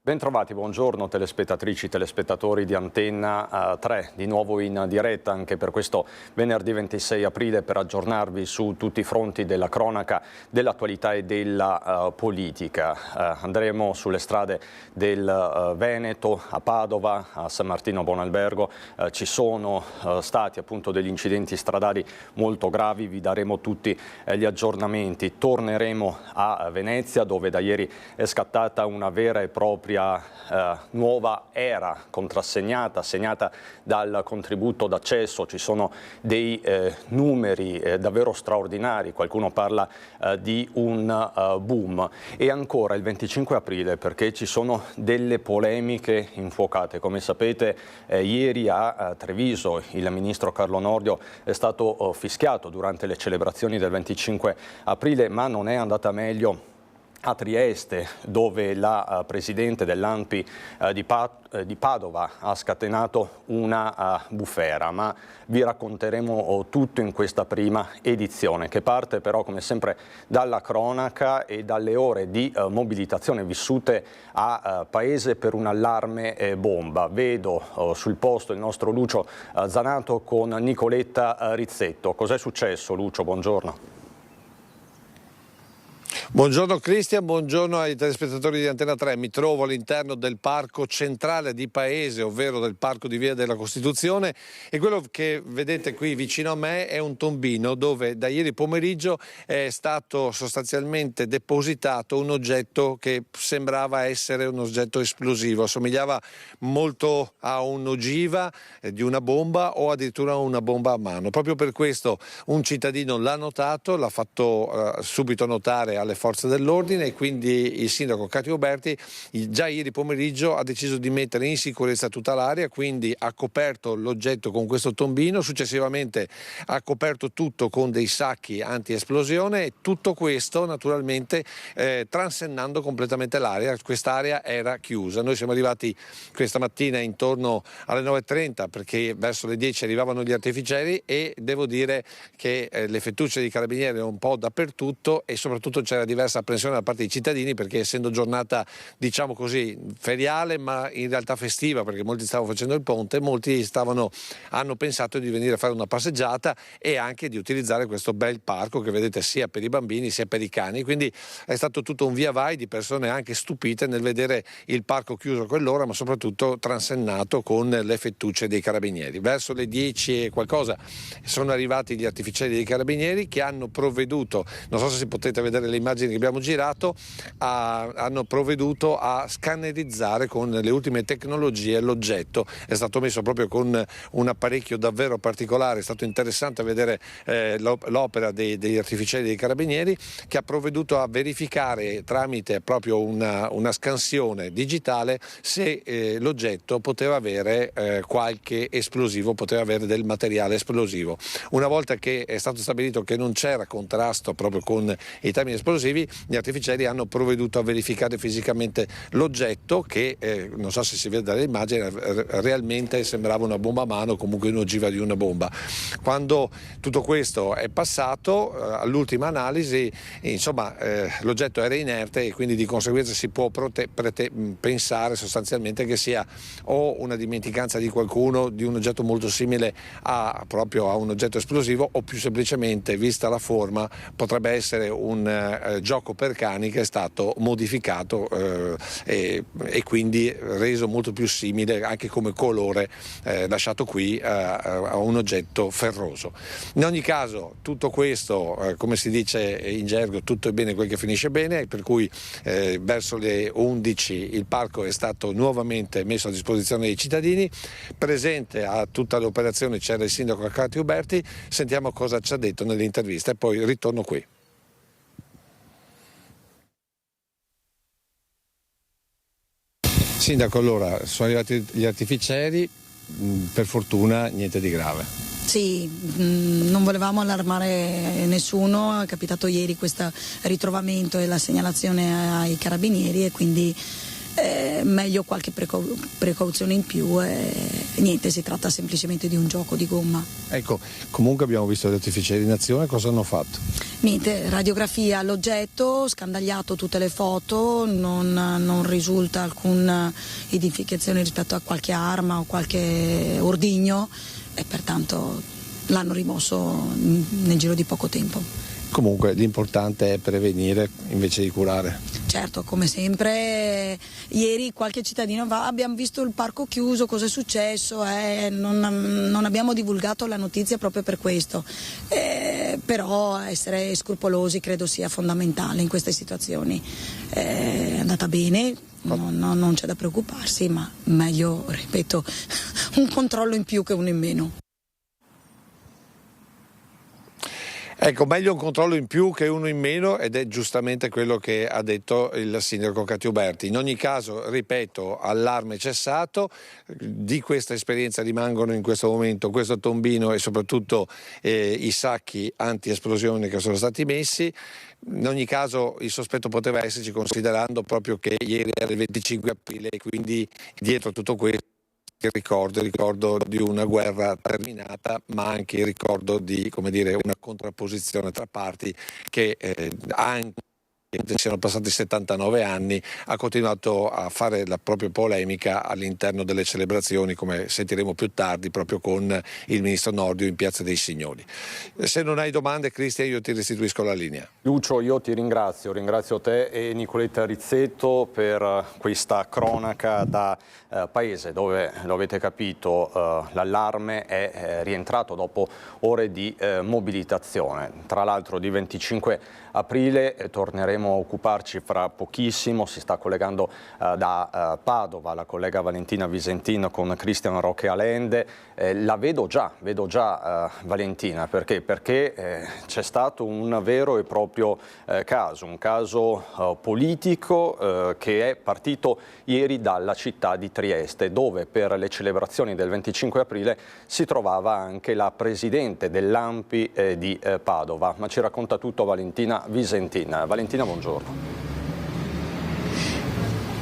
Bentrovati, buongiorno telespettatrici, telespettatori di Antenna 3, di nuovo in diretta anche per questo venerdì 26 aprile per aggiornarvi su tutti i fronti della cronaca, dell'attualità e della politica. Andremo sulle strade del Veneto, a Padova, a San Martino Buonalbergo. Ci sono stati appunto degli incidenti stradali molto gravi, vi daremo tutti gli aggiornamenti. Torneremo a Venezia, dove da ieri è scattata una vera e propria nuova era contrassegnata, segnata dal contributo d'accesso. Ci sono dei numeri davvero straordinari, qualcuno parla di un boom. E ancora il 25 aprile, perché ci sono delle polemiche infuocate. Come sapete, ieri a Treviso il ministro Carlo Nordio è stato fischiato durante le celebrazioni del 25 aprile, ma non è andata meglio a Trieste, dove la presidente dell'ANPI di Padova ha scatenato una bufera, ma vi racconteremo tutto in questa prima edizione, che parte però come sempre dalla cronaca e dalle ore di mobilitazione vissute a Paese per un allarme bomba. Vedo sul posto il nostro Lucio Zanato con Nicoletta Rizzetto. Cos'è successo, Lucio? Buongiorno. Buongiorno Cristian, buongiorno ai telespettatori di Antenna 3. Mi trovo all'interno del parco centrale di Paese, ovvero del parco di Via della Costituzione, e quello che vedete qui vicino a me è un tombino dove da ieri pomeriggio è stato sostanzialmente depositato un oggetto che sembrava essere un oggetto esplosivo, assomigliava molto a un'ogiva di una bomba o addirittura a una bomba a mano. Proprio per questo un cittadino l'ha notato, l'ha fatto subito notare alle forze dell'ordine, e quindi il sindaco Caio Uberti già ieri pomeriggio ha deciso di mettere in sicurezza tutta l'area, quindi ha coperto l'oggetto con questo tombino, successivamente ha coperto tutto con dei sacchi anti-esplosione, e tutto questo naturalmente transennando completamente l'area. Quest'area era chiusa. Noi siamo arrivati questa mattina intorno alle 9:30, perché verso le 10 arrivavano gli artificieri, e devo dire che le fettucce di carabinieri erano un po' dappertutto, e soprattutto c'era diversa apprensione da parte dei cittadini, perché essendo giornata, diciamo così, feriale ma in realtà festiva, perché molti stavano facendo il ponte, molti hanno pensato di venire a fare una passeggiata e anche di utilizzare questo bel parco che vedete sia per i bambini sia per i cani. Quindi è stato tutto un via vai di persone anche stupite nel vedere il parco chiuso a quell'ora, ma soprattutto transennato con le fettucce dei carabinieri. Verso le 10 e qualcosa sono arrivati gli artificieri dei carabinieri, che hanno provveduto, non so se potete vedere le immagini che abbiamo girato, hanno provveduto a scannerizzare con le ultime tecnologie l'oggetto. È stato messo proprio con un apparecchio davvero particolare. È stato interessante vedere l'opera degli artificieri dei carabinieri, che ha provveduto a verificare tramite proprio una scansione digitale se l'oggetto poteva avere qualche esplosivo, poteva avere del materiale esplosivo. Una volta che è stato stabilito che non c'era contrasto proprio con i termini esplosivi, gli artificieri hanno provveduto a verificare fisicamente l'oggetto, che non so se si vede dalle immagini, realmente sembrava una bomba a mano, comunque un'ogiva di una bomba. Quando tutto questo è passato, all'ultima analisi, insomma, l'oggetto era inerte, e quindi di conseguenza si può pensare sostanzialmente che sia o una dimenticanza di qualcuno di un oggetto molto simile proprio a un oggetto esplosivo, o più semplicemente, vista la forma, potrebbe essere un gioco per cani che è stato modificato e quindi reso molto più simile anche come colore, lasciato qui, a un oggetto ferroso. In ogni caso tutto questo, come si dice in gergo, tutto è bene quel che finisce bene, per cui verso le 11 il parco è stato nuovamente messo a disposizione dei cittadini. Presente a tutta l'operazione c'era il sindaco Caio Uberti. Sentiamo cosa ci ha detto nell'intervista e poi ritorno qui. Sindaco, allora sono arrivati gli artificieri, per fortuna niente di grave. Sì, non volevamo allarmare nessuno, è capitato ieri questo ritrovamento e la segnalazione ai carabinieri, e quindi meglio qualche precauzione in più niente, si tratta semplicemente di un gioco di gomma. Ecco, comunque abbiamo visto gli artificieri in azione, cosa hanno fatto? Niente, radiografia all'oggetto, scandagliato tutte le foto, non risulta alcuna identificazione rispetto a qualche arma o qualche ordigno e pertanto l'hanno rimosso nel giro di poco tempo. Comunque l'importante è prevenire invece di curare. Certo, come sempre, ieri qualche cittadino va, abbiamo visto il parco chiuso, cosa è successo? Non abbiamo divulgato la notizia proprio per questo, però essere scrupolosi credo sia fondamentale in queste situazioni. È andata bene, non c'è da preoccuparsi, ma meglio, ripeto, un controllo in più che uno in meno. Ecco, meglio un controllo in più che uno in meno, ed è giustamente quello che ha detto il sindaco Cattiuberti. In ogni caso, ripeto, allarme cessato, di questa esperienza rimangono in questo momento questo tombino e soprattutto i sacchi anti-esplosione che sono stati messi. In ogni caso il sospetto poteva esserci, considerando proprio che ieri era il 25 aprile e quindi dietro tutto questo il ricordo di una guerra terminata, ma anche il ricordo di, come dire, una contrapposizione tra parti che anche siano passati 79 anni, ha continuato a fare la propria polemica all'interno delle celebrazioni, come sentiremo più tardi proprio con il ministro Nordio in Piazza dei Signori. Se non hai domande, Cristian, io ti restituisco la linea. Lucio, io ti ringrazio te e Nicoletta Rizzetto per questa cronaca da paese dove, lo avete capito, l'allarme è rientrato dopo ore di mobilitazione. Tra l'altro di 25 aprile torneremo a occuparci fra pochissimo, si sta collegando da Padova la collega Valentina Visentin con Cristian Roque Alende. La vedo già Valentina, perché c'è stato un vero e proprio caso, un caso politico che è partito ieri dalla città di Trieste, dove per le celebrazioni del 25 aprile si trovava anche la presidente dell'ANPI di Padova. Ma ci racconta tutto Valentina Visentin. Valentina, buongiorno.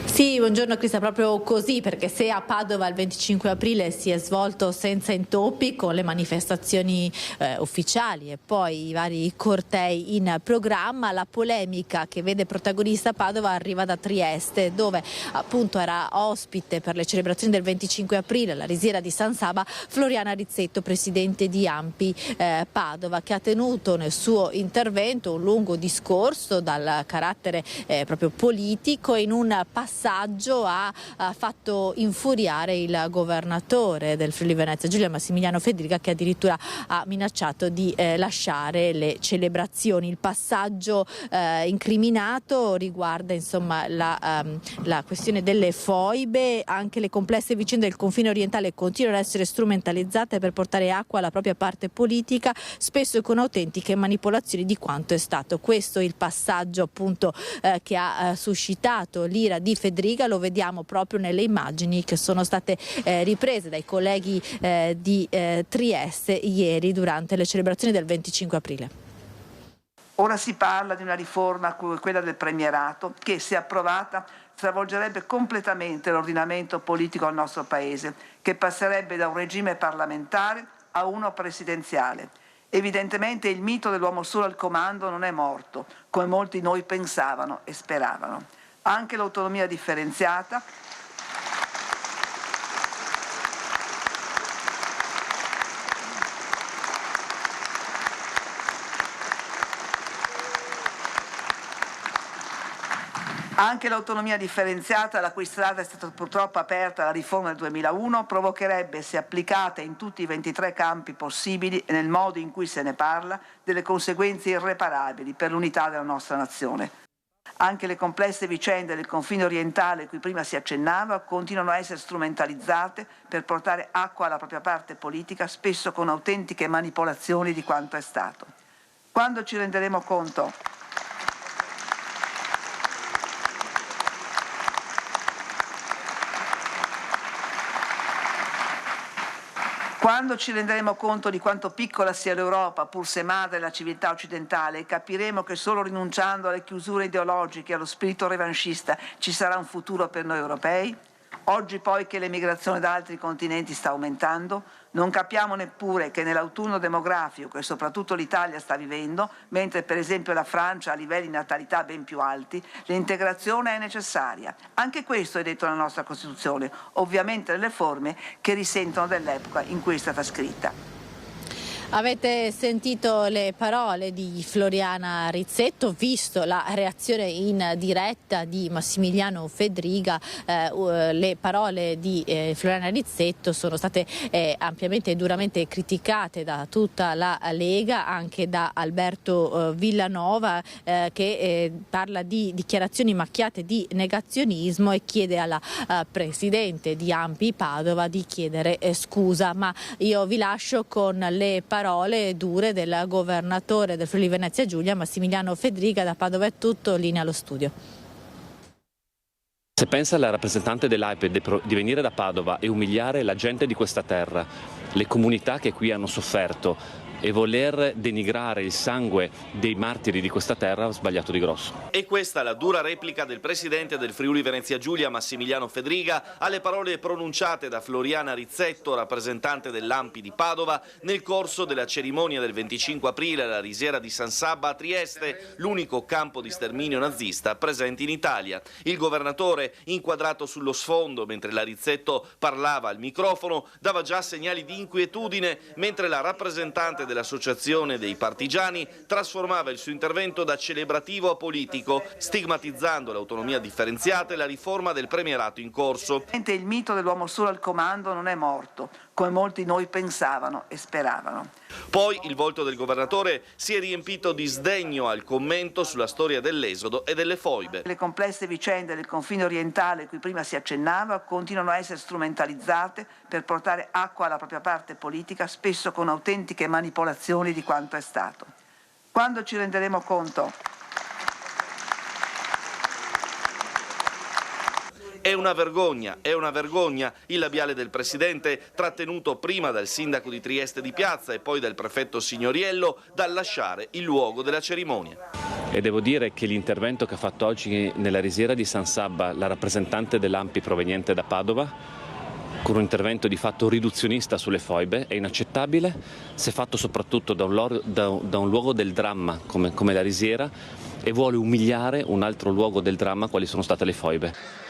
Sì, buongiorno Cristian, proprio così, perché se a Padova il 25 aprile si è svolto senza intoppi con le manifestazioni ufficiali e poi i vari cortei in programma, la polemica che vede protagonista Padova arriva da Trieste, dove appunto era ospite per le celebrazioni del 25 aprile la risiera di San Saba Floriana Rizzetto, presidente di ANPI Padova, che ha tenuto nel suo intervento un lungo discorso dal carattere proprio politico. In un passaggio ha fatto infuriare il governatore del Friuli Venezia Giulia, Massimiliano Fedriga, che addirittura ha minacciato di lasciare le celebrazioni. Il passaggio incriminato riguarda insomma la questione delle foibe. Anche le complesse vicende del confine orientale continuano ad essere strumentalizzate per portare acqua alla propria parte politica, spesso con autentiche manipolazioni di quanto è stato. Questo è il passaggio appunto che ha suscitato l'ira di Fedriga. Lo vediamo proprio nelle immagini che sono state riprese dai colleghi di Trieste ieri durante le celebrazioni del 25 aprile. Ora si parla di una riforma come quella del premierato che, se approvata, stravolgerebbe completamente l'ordinamento politico del nostro Paese, che passerebbe da un regime parlamentare a uno presidenziale. Evidentemente il mito dell'uomo solo al comando non è morto, come molti di noi pensavano e speravano. Anche l'autonomia differenziata la cui strada è stata purtroppo aperta alla riforma del 2001, provocherebbe, se applicata in tutti i 23 campi possibili e nel modo in cui se ne parla, delle conseguenze irreparabili per l'unità della nostra nazione. Anche le complesse vicende del confine orientale, a cui prima si accennava, continuano a essere strumentalizzate per portare acqua alla propria parte politica, spesso con autentiche manipolazioni di quanto è stato. Quando ci renderemo conto Quando ci renderemo conto di quanto piccola sia l'Europa, pur se madre della civiltà occidentale, capiremo che solo rinunciando alle chiusure ideologiche e allo spirito revanchista ci sarà un futuro per noi europei? Oggi poi che l'emigrazione da altri continenti sta aumentando, non capiamo neppure che nell'autunno demografico che soprattutto l'Italia sta vivendo, mentre per esempio la Francia ha livelli di natalità ben più alti, l'integrazione è necessaria. Anche questo è detto nella nostra Costituzione, ovviamente nelle forme che risentono dell'epoca in cui è stata scritta. Avete sentito le parole di Floriana Rizzetto, visto la reazione in diretta di Massimiliano Fedriga. Le parole di Floriana Rizzetto sono state ampiamente e duramente criticate da tutta la Lega, anche da Alberto Villanova, che parla di dichiarazioni macchiate di negazionismo e chiede alla presidente di ANPI Padova di chiedere scusa. Ma io vi lascio con le parole dure del governatore del Friuli Venezia Giulia, Massimiliano Fedriga. Da Padova è tutto, linea allo studio. Se pensa alla rappresentante dell'AIPE di venire da Padova e umiliare la gente di questa terra, le comunità che qui hanno sofferto, e voler denigrare il sangue dei martiri di questa terra, ha sbagliato di grosso. E questa è la dura replica del presidente del Friuli Venezia Giulia, Massimiliano Fedriga, alle parole pronunciate da Floriana Rizzetto, rappresentante dell'ANPI di Padova, nel corso della cerimonia del 25 aprile alla Risiera di San Sabba a Trieste, l'unico campo di sterminio nazista presente in Italia. Il governatore, inquadrato sullo sfondo mentre la Rizzetto parlava al microfono, dava già segnali di inquietudine, mentre la rappresentante dell'Associazione dei Partigiani trasformava il suo intervento da celebrativo a politico, stigmatizzando l'autonomia differenziata e la riforma del premierato in corso. Il mito dell'uomo solo al comando non è morto, come molti noi pensavano e speravano. Poi il volto del governatore si è riempito di sdegno al commento sulla storia dell'esodo e delle foibe. Le complesse vicende del confine orientale, a cui prima si accennava, continuano a essere strumentalizzate per portare acqua alla propria parte politica, spesso con autentiche manipolazioni di quanto è stato. Quando ci renderemo conto È una vergogna, il labiale del Presidente, trattenuto prima dal sindaco di Trieste di Piazza e poi dal prefetto Signoriello, dal lasciare il luogo della cerimonia. E devo dire che l'intervento che ha fatto oggi nella Risiera di San Sabba la rappresentante dell'ANPI proveniente da Padova, con un intervento di fatto riduzionista sulle foibe, è inaccettabile, se fatto soprattutto da un luogo del dramma come la Risiera, e vuole umiliare un altro luogo del dramma quali sono state le foibe.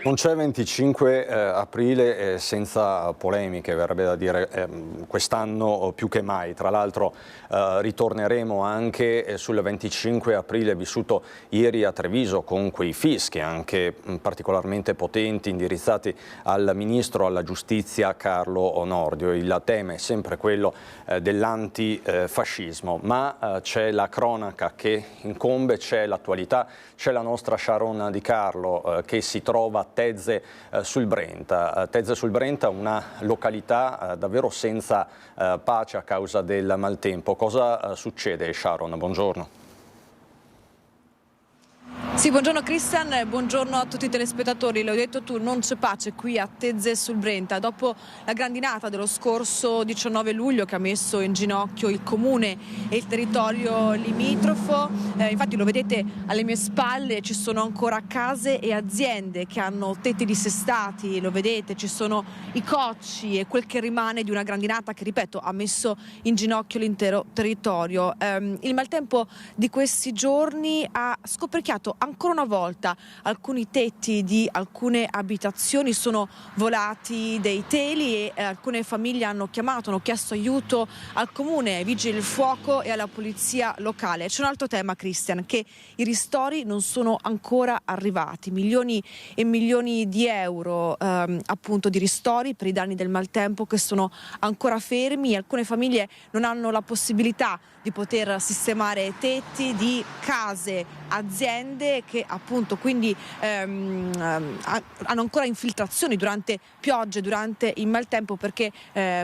Non c'è 25 aprile senza polemiche, verrebbe da dire, quest'anno più che mai. Tra l'altro ritorneremo anche sul 25 aprile vissuto ieri a Treviso, con quei fischi anche particolarmente potenti indirizzati al Ministro alla Giustizia Carlo Nordio. Il tema è sempre quello dell'antifascismo, ma c'è la cronaca che incombe, c'è l'attualità, c'è la nostra Sharon Di Carlo che si trova a Tezze sul Brenta. Tezze sul Brenta, una località davvero senza pace a causa del maltempo. Cosa succede, Sharon? Buongiorno. Sì, buongiorno Christian, buongiorno a tutti i telespettatori. L'hai detto tu, non c'è pace qui a Tezze sul Brenta. Dopo la grandinata dello scorso 19 luglio che ha messo in ginocchio il comune e il territorio limitrofo, infatti lo vedete alle mie spalle, ci sono ancora case e aziende che hanno tetti dissestati, lo vedete, ci sono i cocci e quel che rimane di una grandinata che, ripeto, ha messo in ginocchio l'intero territorio. Il maltempo di questi giorni ha scoperchiato ancora una volta alcuni tetti di alcune abitazioni, sono volati dei teli e alcune famiglie hanno chiesto aiuto al comune, ai vigili del fuoco e alla polizia locale. C'è un altro tema, Christian, che i ristori non sono ancora arrivati, milioni e milioni di euro appunto di ristori per i danni del maltempo che sono ancora fermi. Alcune famiglie non hanno la possibilità di poter sistemare tetti di case, aziende che appunto quindi hanno ancora infiltrazioni durante piogge, durante il maltempo, perché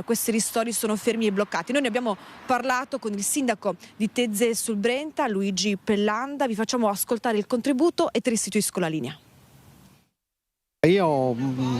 questi ristori sono fermi e bloccati. Noi ne abbiamo parlato con il sindaco di Tezze sul Brenta, Luigi Pellanda. Vi facciamo ascoltare il contributo e ti restituisco la linea. Io ho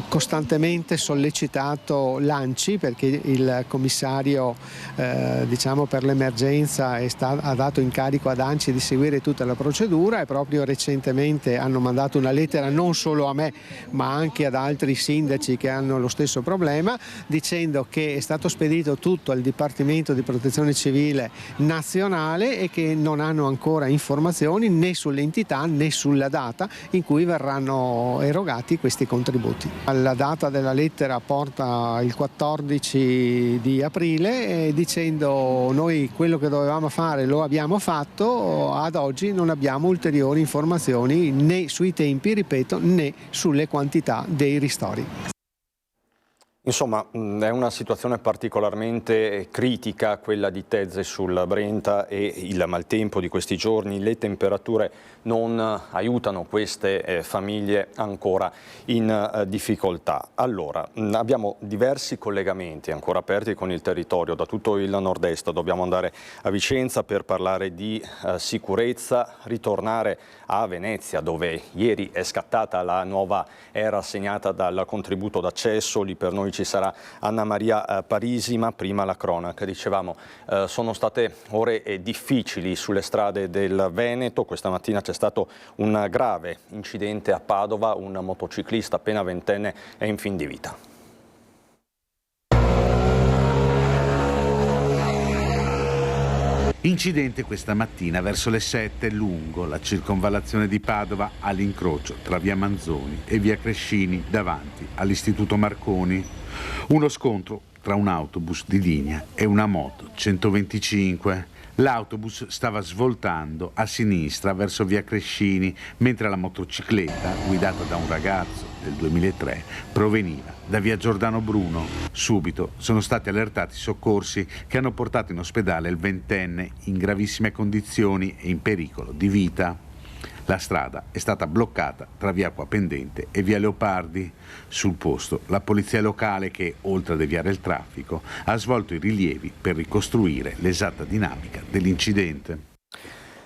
costantemente sollecitato l'ANCI, perché il commissario per l'emergenza ha dato incarico ad ANCI di seguire tutta la procedura, e proprio recentemente hanno mandato una lettera non solo a me ma anche ad altri sindaci che hanno lo stesso problema, dicendo che è stato spedito tutto al Dipartimento di Protezione Civile nazionale e che non hanno ancora informazioni né sull'entità né sulla data in cui verranno erogati questi contributi. La data della lettera porta il 14 di aprile, dicendo: noi quello che dovevamo fare lo abbiamo fatto, ad oggi non abbiamo ulteriori informazioni né sui tempi, ripeto, né sulle quantità dei ristori. Insomma, è una situazione particolarmente critica quella di Tezze sul Brenta, e il maltempo di questi giorni, le temperature non aiutano queste famiglie ancora in difficoltà. Allora, abbiamo diversi collegamenti ancora aperti con il territorio da tutto il nord-est. Dobbiamo andare a Vicenza per parlare di sicurezza, ritornare a Venezia, dove ieri è scattata la nuova era segnata dal contributo d'accesso. Lì per noi ci sarà Anna Maria Parisi, ma prima la cronaca. Dicevamo, sono state ore difficili sulle strade del Veneto. Questa mattina c'è stato un grave incidente a Padova, un motociclista appena ventenne è in fin di vita. Incidente questa mattina verso le 7 lungo la circonvallazione di Padova, all'incrocio tra via Manzoni e via Crescini davanti all'Istituto Marconi. Uno scontro tra un autobus di linea e una moto 125. L'autobus stava svoltando a sinistra verso via Crescini, mentre la motocicletta, guidata da un ragazzo del 2003, proveniva da via Giordano Bruno. Subito sono stati allertati i soccorsi, che hanno portato in ospedale il ventenne in gravissime condizioni e in pericolo di vita. La strada è stata bloccata tra via Acquapendente e via Leopardi. Sul posto la polizia locale, che, oltre a deviare il traffico, ha svolto i rilievi per ricostruire l'esatta dinamica dell'incidente.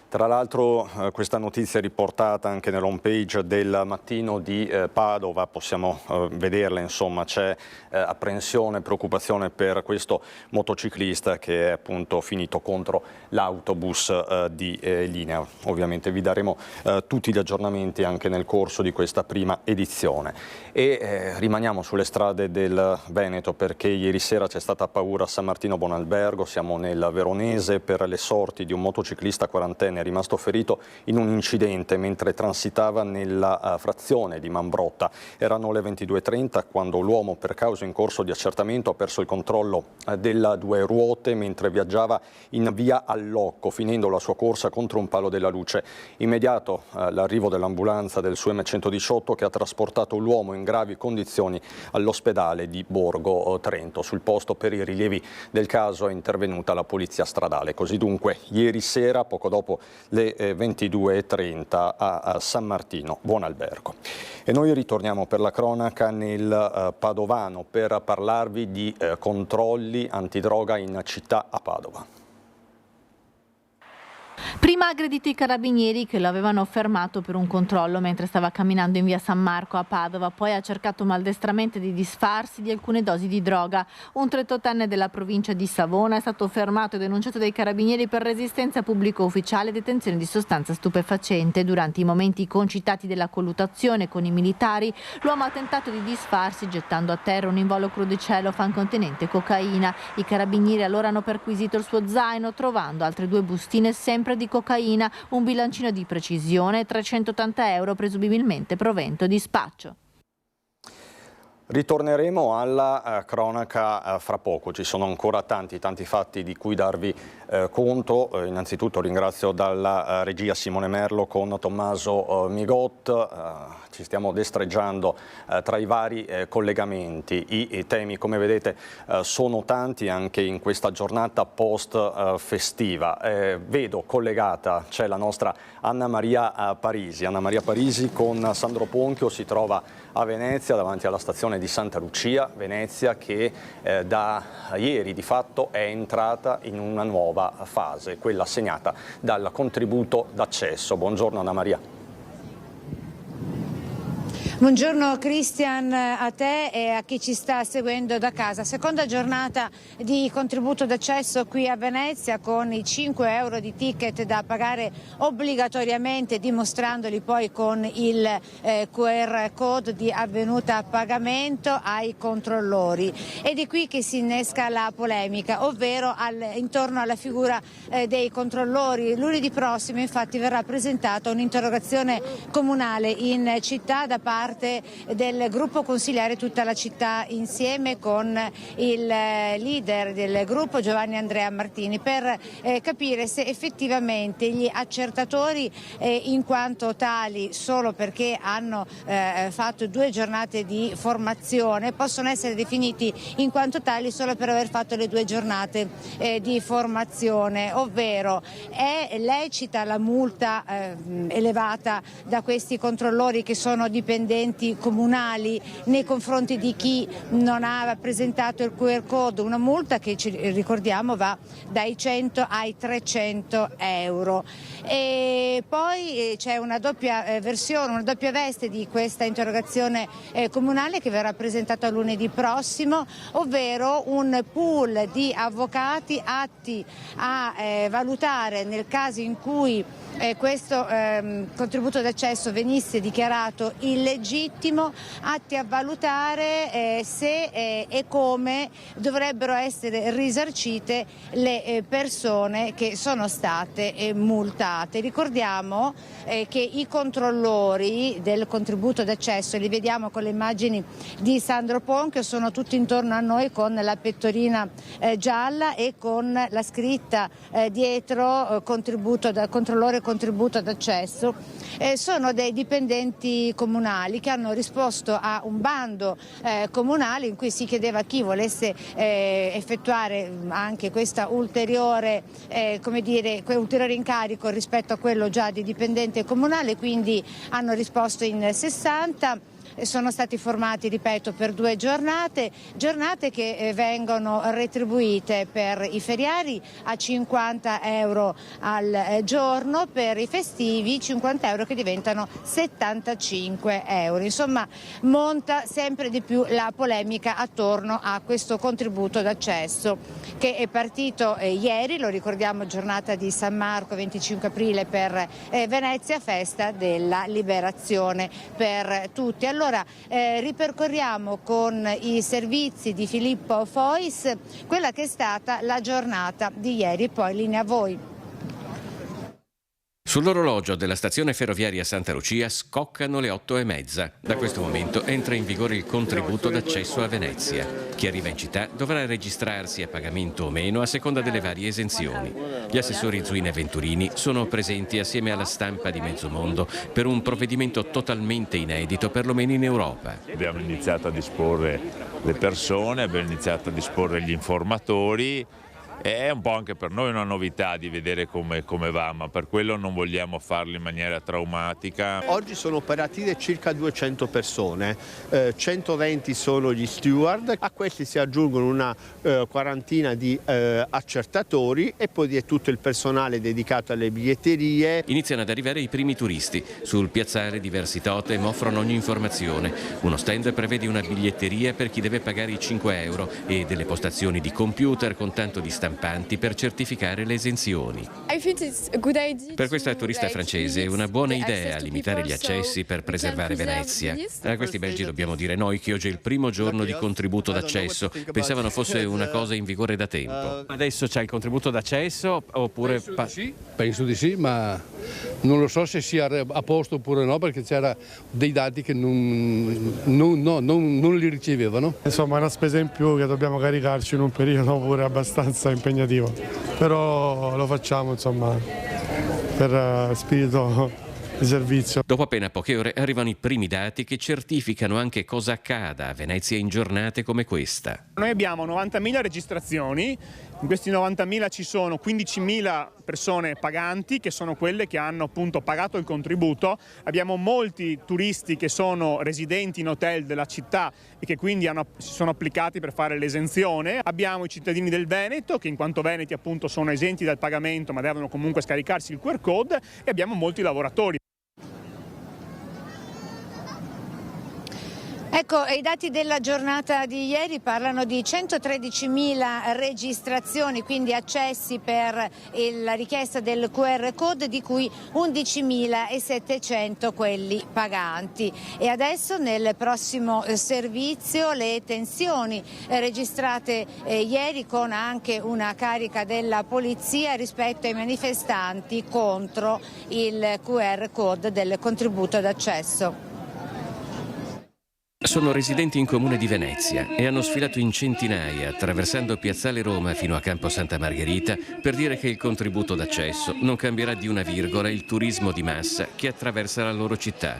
Tra l'altro questa notizia è riportata anche nell'home page del Mattino di Padova, possiamo vederla, insomma c'è apprensione, preoccupazione per questo motociclista che è appunto finito contro l'autobus di linea. Ovviamente vi daremo tutti gli aggiornamenti anche nel corso di questa prima edizione. E rimaniamo sulle strade del Veneto, perché ieri sera c'è stata paura a San Martino Buonalbergo. Siamo nel Veronese per le sorti di un motociclista quarantenne rimasto ferito in un incidente mentre transitava nella frazione di Mambrotta. Erano le 22:30 quando l'uomo, per causa in corso di accertamento, ha perso il controllo della due ruote mentre viaggiava in via Allocco, finendo la sua corsa contro un palo della luce. Immediato l'arrivo dell'ambulanza del su M118, che ha trasportato l'uomo in gravi condizioni all'ospedale di Borgo Trento. Sul posto, per i rilievi del caso, è intervenuta la polizia stradale. Così dunque ieri sera, poco dopo le 22:30 a San Martino Buonalbergo. E noi ritorniamo per la cronaca nel Padovano per parlarvi di controlli antidroga in città a Padova. Prima ha aggredito i carabinieri che lo avevano fermato per un controllo mentre stava camminando in via San Marco a Padova, poi ha cercato maldestramente di disfarsi di alcune dosi di droga. Un 38enne della provincia di Savona è stato fermato e denunciato dai carabinieri per resistenza pubblico ufficiale e detenzione di sostanza stupefacente. Durante i momenti concitati della colluttazione con i militari, l'uomo ha tentato di disfarsi gettando a terra un involucro di cellophane contenente cocaina. I carabinieri allora hanno perquisito il suo zaino, trovando altre 2 bustine sempre di cocaina, un bilancino di precisione e 380 euro presumibilmente provento di spaccio. Ritorneremo alla cronaca fra poco, ci sono ancora tanti fatti di cui darvi conto. Innanzitutto ringrazio dalla regia Simone Merlo con Tommaso Migot. Ci stiamo destreggiando tra i vari collegamenti. I temi, come vedete, sono tanti anche in questa giornata post festiva. Vedo collegata, c'è la nostra Anna Maria Parisi. Anna Maria Parisi con Sandro Ponchio si trova a Venezia, davanti alla stazione di Santa Lucia. Venezia che da ieri di fatto è entrata in una nuova fase, quella segnata dal contributo d'accesso. Buongiorno Anna Maria. Buongiorno Christian, a te e a chi ci sta seguendo da casa. Seconda giornata di contributo d'accesso qui a Venezia con i 5 euro di ticket da pagare obbligatoriamente, dimostrandoli poi con il QR code di avvenuta pagamento ai controllori. Ed è qui che si innesca la polemica, ovvero intorno alla figura dei controllori. Lunedì prossimo infatti verrà presentata un'interrogazione comunale in città da parte del gruppo consiliare Tutta la città insieme con il leader del gruppo Giovanni Andrea Martini per capire se effettivamente gli accertatori in quanto tali, solo perché hanno fatto 2 giornate di formazione, possono essere definiti in quanto tali solo per aver fatto le 2 giornate di formazione, ovvero è lecita la multa elevata da questi controllori che sono dipendenti comunali nei confronti di chi non ha presentato il QR code, una multa che ci ricordiamo va dai 100 ai 300 euro. E poi c'è una doppia versione, una doppia veste di questa interrogazione comunale che verrà presentata lunedì prossimo, ovvero un pool di avvocati atti a valutare, nel caso in cui questo contributo d'accesso venisse dichiarato illegittimo, atti a valutare se e come dovrebbero essere risarcite le persone che sono state multate. Ricordiamo che i controllori del contributo d'accesso, li vediamo con le immagini di Sandro Ponchio, sono tutti intorno a noi con la pettorina gialla e con la scritta dietro controllore contributo d'accesso. Sono dei dipendenti comunali che hanno risposto a un bando comunale in cui si chiedeva a chi volesse effettuare anche questa ulteriore incarico rispetto a quello già di dipendente comunale, quindi hanno risposto in 60. Sono stati formati, ripeto, per 2 giornate che vengono retribuite per i feriali a 50 euro al giorno, per i festivi 50 euro che diventano 75 euro. Insomma, monta sempre di più la polemica attorno a questo contributo d'accesso che è partito ieri, lo ricordiamo, giornata di San Marco, 25 aprile per Venezia, festa della liberazione per tutti. Allora ripercorriamo con i servizi di Filippo Fois quella che è stata la giornata di ieri, poi linea a voi. Sull'orologio della stazione ferroviaria Santa Lucia scoccano le 8:30. Da questo momento entra in vigore il contributo d'accesso a Venezia. Chi arriva in città dovrà registrarsi a pagamento o meno a seconda delle varie esenzioni. Gli assessori Zuina e Venturini sono presenti assieme alla stampa di mezzo mondo per un provvedimento totalmente inedito, perlomeno in Europa. Abbiamo iniziato a disporre le persone, abbiamo iniziato a disporre gli informatori. È un po' anche per noi una novità di vedere come va, ma per quello non vogliamo farlo in maniera traumatica. Oggi sono operative circa 200 persone, 120 sono gli steward, a questi si aggiungono una quarantina di accertatori e poi è tutto il personale dedicato alle biglietterie. Iniziano ad arrivare i primi turisti. Sul piazzale diversi totem offrono ogni informazione. Uno stand prevede una biglietteria per chi deve pagare i 5 euro e delle postazioni di computer con tanto di stampanti per certificare le esenzioni. Per questa turista francese è una buona idea limitare gli accessi per preservare Venezia. A questi belgi dobbiamo dire noi che oggi è il primo giorno di contributo d'accesso. Pensavano fosse una cosa in vigore da tempo. Adesso c'è il contributo d'accesso oppure... Penso di sì, ma non lo so se sia a posto oppure no, perché c'era dei dati che non li ricevevano. Insomma, è una spesa in più che dobbiamo caricarci in un periodo pure abbastanza impegnativo, però lo facciamo insomma per spirito di servizio. Dopo appena poche ore arrivano i primi dati che certificano anche cosa accada a Venezia in giornate come questa. Noi abbiamo 90.000 registrazioni, in questi 90.000 ci sono 15.000 persone paganti, che sono quelle che hanno appunto pagato il contributo. Abbiamo molti turisti che sono residenti in hotel della città e che quindi si sono applicati per fare l'esenzione. Abbiamo i cittadini del Veneto che in quanto veneti appunto sono esenti dal pagamento ma devono comunque scaricarsi il QR code, e abbiamo molti lavoratori. Ecco, i dati della giornata di ieri parlano di 113.000 registrazioni, quindi accessi per la richiesta del QR code, di cui 11.700 quelli paganti. E adesso nel prossimo servizio le tensioni registrate ieri, con anche una carica della polizia rispetto ai manifestanti contro il QR code del contributo d'accesso. Sono residenti in Comune di Venezia e hanno sfilato in centinaia attraversando Piazzale Roma fino a Campo Santa Margherita per dire che il contributo d'accesso non cambierà di una virgola il turismo di massa che attraversa la loro città.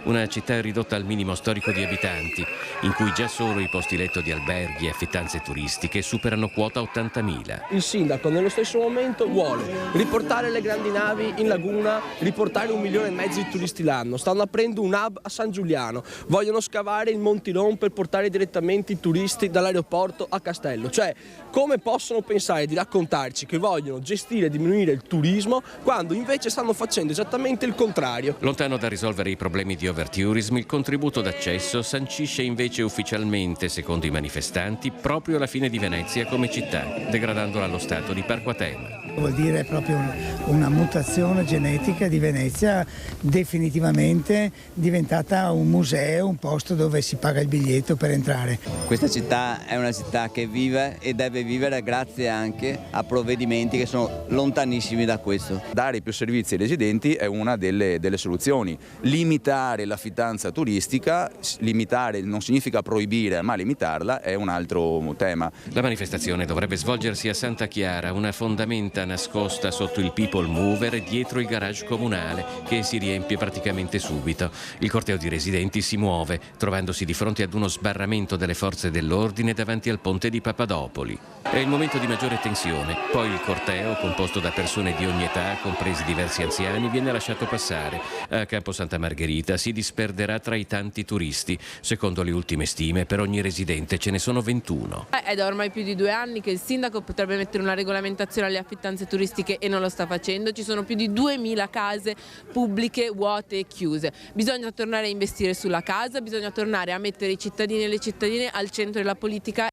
Una città ridotta al minimo storico di abitanti, in cui già solo i posti letto di alberghi e affittanze turistiche superano quota 80.000. Il sindaco nello stesso momento vuole riportare le grandi navi in laguna, riportare 1,5 milioni di turisti l'anno. Stanno aprendo un hub a San Giuliano, vogliono scavare il Montilon per portare direttamente i turisti dall'aeroporto a Castello. Cioè, come possono pensare di raccontarci che vogliono gestire e diminuire il turismo quando invece stanno facendo esattamente il contrario? Lontano da risolvere i problemi di overtourism, il contributo d'accesso sancisce invece ufficialmente, secondo i manifestanti, proprio la fine di Venezia come città, degradandola allo stato di parco a tema. Vuol dire proprio una mutazione genetica di Venezia, definitivamente diventata un museo, un posto dove si paga il biglietto per entrare. Questa città è una città che vive e deve vivere grazie anche a provvedimenti che sono lontanissimi da questo. Dare più servizi ai residenti è una delle soluzioni. Limitare l'affittanza turistica, limitare non significa proibire, ma limitarla è un altro tema. La manifestazione dovrebbe svolgersi a Santa Chiara, una fondamenta nascosta sotto il People Mover e dietro il garage comunale, che si riempie praticamente subito. Il corteo di residenti si muove, trovandosi di fronte ad uno sbarramento delle forze dell'ordine davanti al ponte di Papadopoli. È il momento di maggiore tensione, poi il corteo, composto da persone di ogni età, compresi diversi anziani, viene lasciato passare. A Campo Santa Margherita si disperderà tra i tanti turisti. Secondo le ultime stime, per ogni residente ce ne sono 21. È da ormai più di 2 anni che il sindaco potrebbe mettere una regolamentazione alle affittanze turistiche e non lo sta facendo. Ci sono più di 2.000 case pubbliche vuote e chiuse. Bisogna tornare a investire sulla casa, bisogna tornare a mettere i cittadini e le cittadine al centro della politica.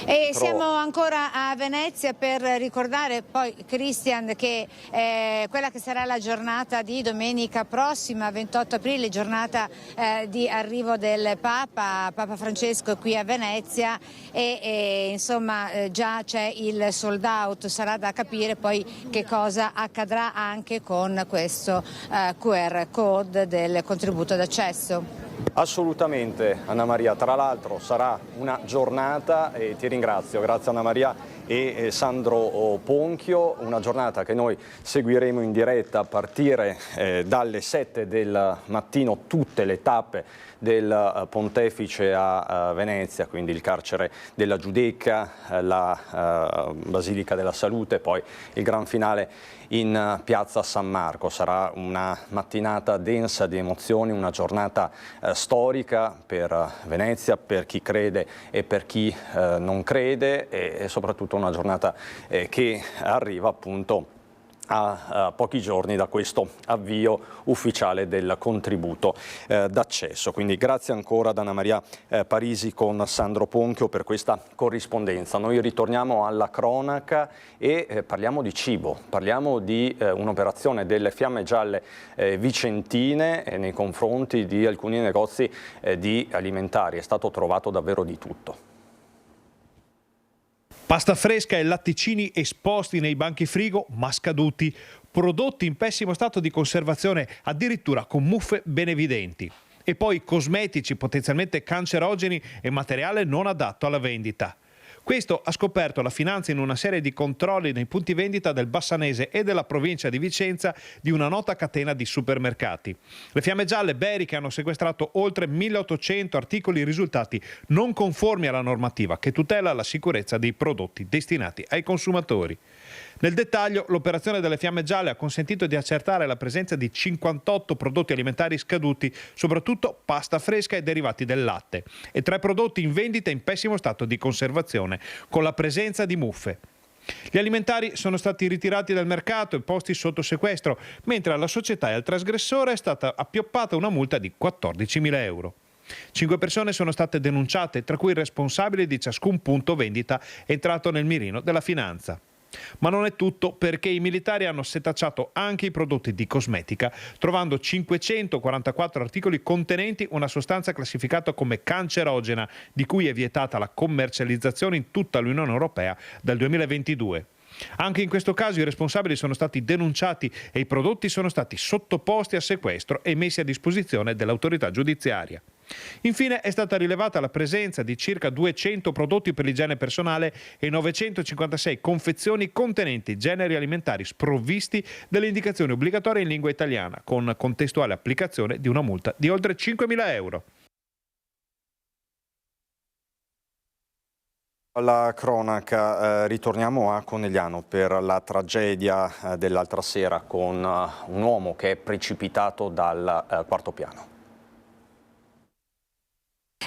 E siamo ancora a Venezia per ricordare poi, Christian, che quella che sarà la giornata di domenica prossima, 28 aprile, giornata di arrivo del Papa Francesco qui a Venezia e insomma già c'è il sold out, sarà da capire poi che cosa accadrà anche con questo QR code del contributo d'accesso. Assolutamente Anna Maria, tra l'altro sarà una giornata, e ti ringrazio, grazie Anna Maria e Sandro Ponchio, una giornata che noi seguiremo in diretta a partire dalle 7 del mattino, tutte le tappe del Pontefice a Venezia, quindi il carcere della Giudecca, la Basilica della Salute, poi il gran finale in piazza San Marco. Sarà una mattinata densa di emozioni, una giornata storica per Venezia, per chi crede e per chi non crede, e soprattutto una giornata che arriva appunto a pochi giorni da questo avvio ufficiale del contributo d'accesso. Quindi grazie ancora ad Anna Maria Parisi con Sandro Ponchio per questa corrispondenza. Noi ritorniamo alla cronaca e parliamo di cibo, parliamo di un'operazione delle Fiamme Gialle vicentine nei confronti di alcuni negozi di alimentari. È stato trovato davvero di tutto. Pasta fresca e latticini esposti nei banchi frigo ma scaduti, prodotti in pessimo stato di conservazione, addirittura con muffe ben evidenti. E poi cosmetici potenzialmente cancerogeni e materiale non adatto alla vendita. Questo ha scoperto la Finanza in una serie di controlli nei punti vendita del Bassanese e della provincia di Vicenza di una nota catena di supermercati. Le Fiamme Gialle Beriche hanno sequestrato oltre 1.800 articoli risultati non conformi alla normativa che tutela la sicurezza dei prodotti destinati ai consumatori. Nel dettaglio, l'operazione delle Fiamme Gialle ha consentito di accertare la presenza di 58 prodotti alimentari scaduti, soprattutto pasta fresca e derivati del latte, e 3 prodotti in vendita in pessimo stato di conservazione, con la presenza di muffe. Gli alimentari sono stati ritirati dal mercato e posti sotto sequestro, mentre alla società e al trasgressore è stata appioppata una multa di 14.000 euro. 5 persone sono state denunciate, tra cui il responsabile di ciascun punto vendita entrato nel mirino della finanza. Ma non è tutto, perché i militari hanno setacciato anche i prodotti di cosmetica, trovando 544 articoli contenenti una sostanza classificata come cancerogena, di cui è vietata la commercializzazione in tutta l'Unione Europea dal 2022. Anche in questo caso i responsabili sono stati denunciati e i prodotti sono stati sottoposti a sequestro e messi a disposizione dell'autorità giudiziaria. Infine è stata rilevata la presenza di circa 200 prodotti per l'igiene personale e 956 confezioni contenenti generi alimentari sprovvisti delle indicazioni obbligatorie in lingua italiana, con contestuale applicazione di una multa di oltre 5.000 euro. Alla cronaca, ritorniamo a Conegliano per la tragedia dell'altra sera con un uomo che è precipitato dal quarto piano.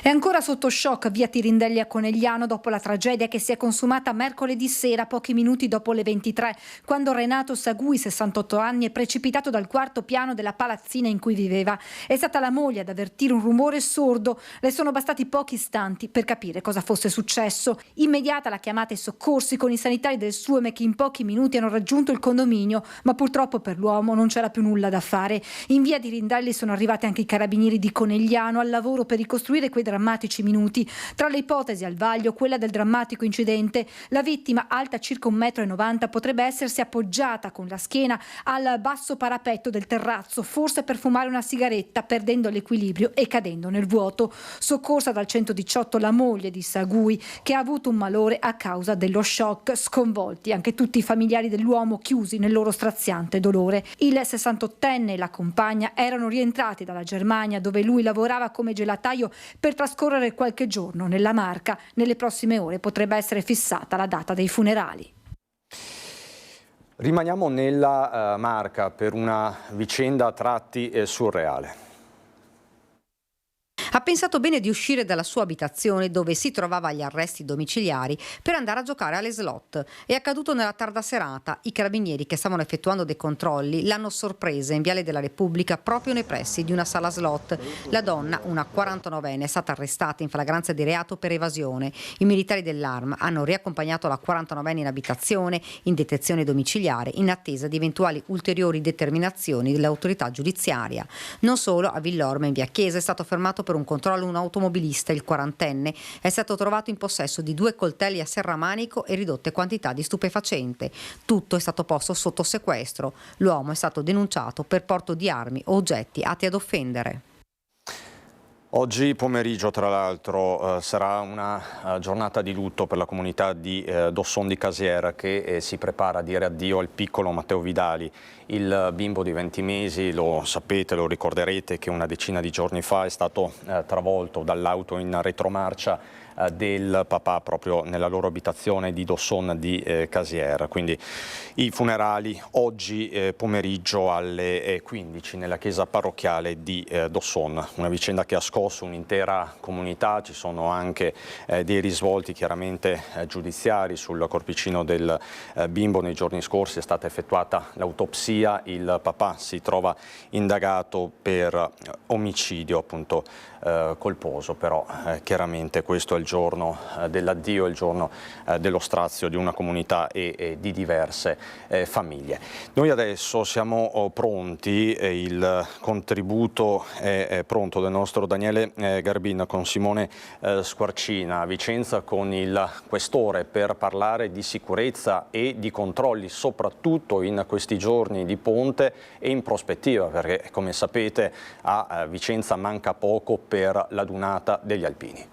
È ancora sotto shock via Tirindelli a Conegliano dopo la tragedia che si è consumata mercoledì sera, pochi minuti dopo le 23, quando Renato Sagui, 68 anni, è precipitato dal quarto piano della palazzina in cui viveva. È stata la moglie ad avvertire un rumore sordo. Le sono bastati pochi istanti per capire cosa fosse successo. Immediata la chiamata ai soccorsi con i sanitari del SUEME che in pochi minuti hanno raggiunto il condominio, ma purtroppo per l'uomo non c'era più nulla da fare. In via Tirindelli sono arrivati anche i carabinieri di Conegliano al lavoro per ricostruire quei drammatici minuti. Tra le ipotesi al vaglio quella del drammatico incidente. La vittima, alta circa 1,90 m, potrebbe essersi appoggiata con la schiena al basso parapetto del terrazzo, forse per fumare una sigaretta, perdendo l'equilibrio e cadendo nel vuoto. Soccorsa dal 118 la moglie di Sagui, che ha avuto un malore a causa dello shock. Sconvolti anche tutti i familiari dell'uomo, chiusi nel loro straziante dolore. Il 68enne e la compagna erano rientrati dalla Germania, dove lui lavorava come gelataio, per trascorrere qualche giorno nella Marca. Nelle prossime ore potrebbe essere fissata la data dei funerali. Rimaniamo nella Marca per una vicenda a tratti surreale. Ha pensato bene di uscire dalla sua abitazione, dove si trovava agli arresti domiciliari, per andare a giocare alle slot. È accaduto nella tarda serata. I carabinieri, che stavano effettuando dei controlli, l'hanno sorpresa in Viale della Repubblica, proprio nei pressi di una sala slot. La donna, una 49enne, è stata arrestata in flagranza di reato per evasione. I militari dell'ARM hanno riaccompagnato la 49enne in abitazione, in detenzione domiciliare, in attesa di eventuali ulteriori determinazioni dell'autorità giudiziaria. Non solo, a Villorme, in via Chiesa, è stato fermato per un controllo un automobilista, il 40enne, è stato trovato in possesso di 2 coltelli a serramanico e ridotte quantità di stupefacente. Tutto è stato posto sotto sequestro. L'uomo è stato denunciato per porto di armi o oggetti atti ad offendere. Oggi pomeriggio, tra l'altro, sarà una giornata di lutto per la comunità di Dosson di Casiera, che si prepara a dire addio al piccolo Matteo Vidali, il bimbo di 20 mesi. Lo sapete, lo ricorderete, che una decina di giorni fa è stato travolto dall'auto in retromarcia del papà proprio nella loro abitazione di Dosson di Casiera. Quindi i funerali oggi pomeriggio alle 15 nella chiesa parrocchiale di Dosson. Una vicenda che ha scosso un'intera comunità. Ci sono anche dei risvolti chiaramente giudiziari sul corpicino del bimbo. Nei giorni scorsi è stata effettuata l'autopsia. Il papà si trova indagato per omicidio appunto colposo, però chiaramente questo è il giorno dell'addio, il giorno dello strazio di una comunità e di diverse famiglie. Noi adesso siamo pronti, il contributo è pronto del nostro Daniele Garbin con Simone Squarcina a Vicenza con il questore per parlare di sicurezza e di controlli, soprattutto in questi giorni di ponte e in prospettiva, perché come sapete a Vicenza manca poco per l'adunata degli alpini.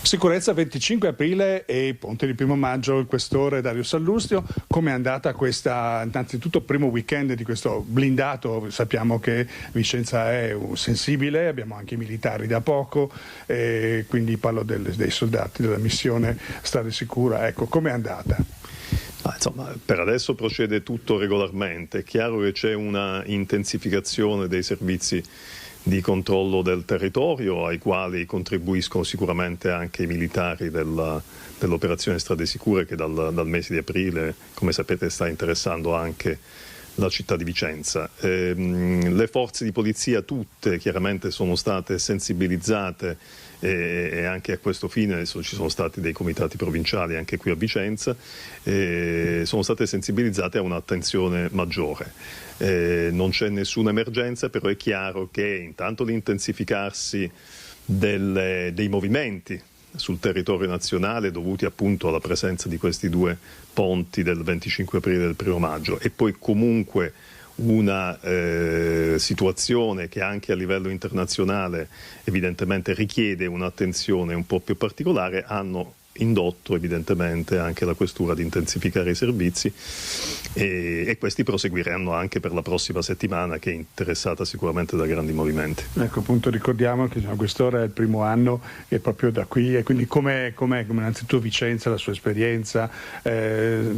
Sicurezza 25 aprile e ponte di 1 maggio, il questore Dario Sallustio. Come è andata questa, innanzitutto primo weekend di questo blindato? Sappiamo che Vicenza è sensibile, abbiamo anche i militari da poco, quindi parlo dei soldati della missione Strade Sicura. Ecco, come è andata? Insomma, per adesso procede tutto regolarmente. È chiaro che c'è una intensificazione dei servizi di controllo del territorio, ai quali contribuiscono sicuramente anche i militari dell'operazione Strade Sicure, che dal mese di aprile, come sapete, sta interessando anche la città di Vicenza. Le forze di polizia tutte chiaramente sono state sensibilizzate e anche a questo fine adesso ci sono stati dei comitati provinciali anche qui a Vicenza, sono state sensibilizzate a un'attenzione maggiore. Non c'è nessuna emergenza, però è chiaro che intanto l'intensificarsi dei movimenti sul territorio nazionale dovuti appunto alla presenza di questi due ponti del 25 aprile e del 1 maggio e poi comunque una situazione che anche a livello internazionale evidentemente richiede un'attenzione un po' più particolare, hanno indotto evidentemente anche la questura ad intensificare i servizi e questi proseguiranno anche per la prossima settimana, che è interessata sicuramente da grandi movimenti. Ecco, appunto ricordiamo che quest'ora è il primo anno e proprio da qui, e quindi come innanzitutto Vicenza, la sua esperienza,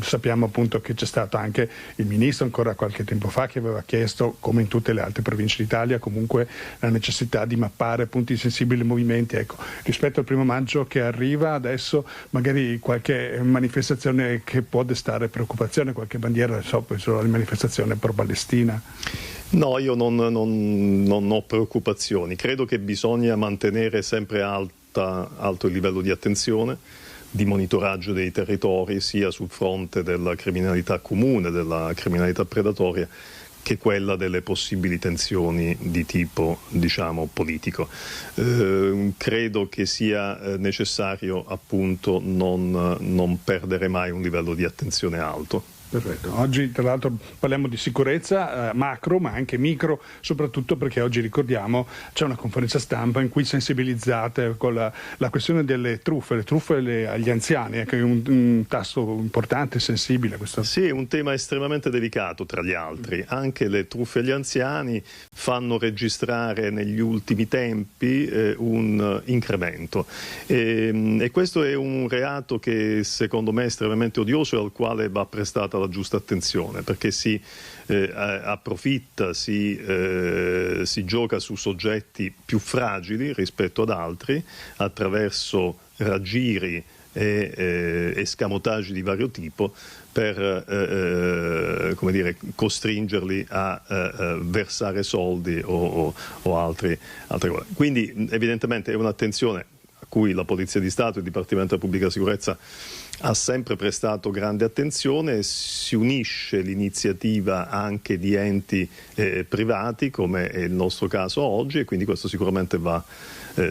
sappiamo appunto che c'è stato anche il ministro ancora qualche tempo fa che aveva chiesto, come in tutte le altre province d'Italia, comunque la necessità di mappare punti sensibili ai movimenti. Ecco, rispetto al 1 maggio che arriva adesso, magari qualche manifestazione che può destare preoccupazione, qualche bandiera, penso alla manifestazione pro-Palestina. No, io non ho preoccupazioni, credo che bisogna mantenere sempre alto il livello di attenzione, di monitoraggio dei territori, sia sul fronte della criminalità comune, della criminalità predatoria, che quella delle possibili tensioni di tipo, diciamo, politico. Credo che sia necessario appunto non perdere mai un livello di attenzione alto. Perfetto. Oggi tra l'altro parliamo di sicurezza macro ma anche micro, soprattutto perché oggi ricordiamo c'è una conferenza stampa in cui sensibilizzate con la questione delle truffe, le truffe agli anziani, che è un tasto importante e sensibile. Questo. Sì, è un tema estremamente delicato tra gli altri. Anche le truffe agli anziani fanno registrare negli ultimi tempi un incremento e questo è un reato che secondo me è estremamente odioso e al quale va prestata la giusta attenzione, perché si approfitta, si gioca su soggetti più fragili rispetto ad altri attraverso raggiri e escamotage di vario tipo per come dire, costringerli a versare soldi o altre cose. Quindi evidentemente è un'attenzione a cui la Polizia di Stato e il Dipartimento della Pubblica Sicurezza ha sempre prestato grande attenzione. Si unisce l'iniziativa anche di enti privati, come è il nostro caso oggi, e quindi questo sicuramente va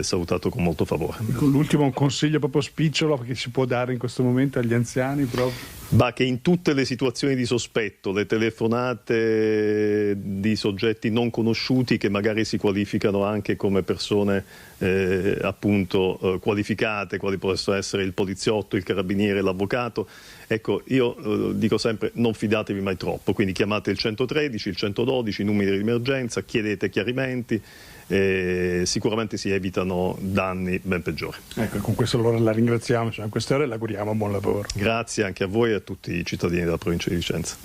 salutato con molto favore. L'ultimo consiglio proprio spicciolo che si può dare in questo momento agli anziani proprio? Che in tutte le situazioni di sospetto, le telefonate di soggetti non conosciuti che magari si qualificano anche come persone appunto qualificate, quali possono essere il poliziotto, il carabiniere, l'avvocato, ecco, io dico sempre non fidatevi mai troppo, quindi chiamate il 113, il 112, i numeri di emergenza, chiedete chiarimenti. Sicuramente si evitano danni ben peggiori. Ecco, con questo allora la ringraziamo, a quest'ora e le auguriamo buon lavoro. Grazie anche a voi e a tutti i cittadini della provincia di Vicenza.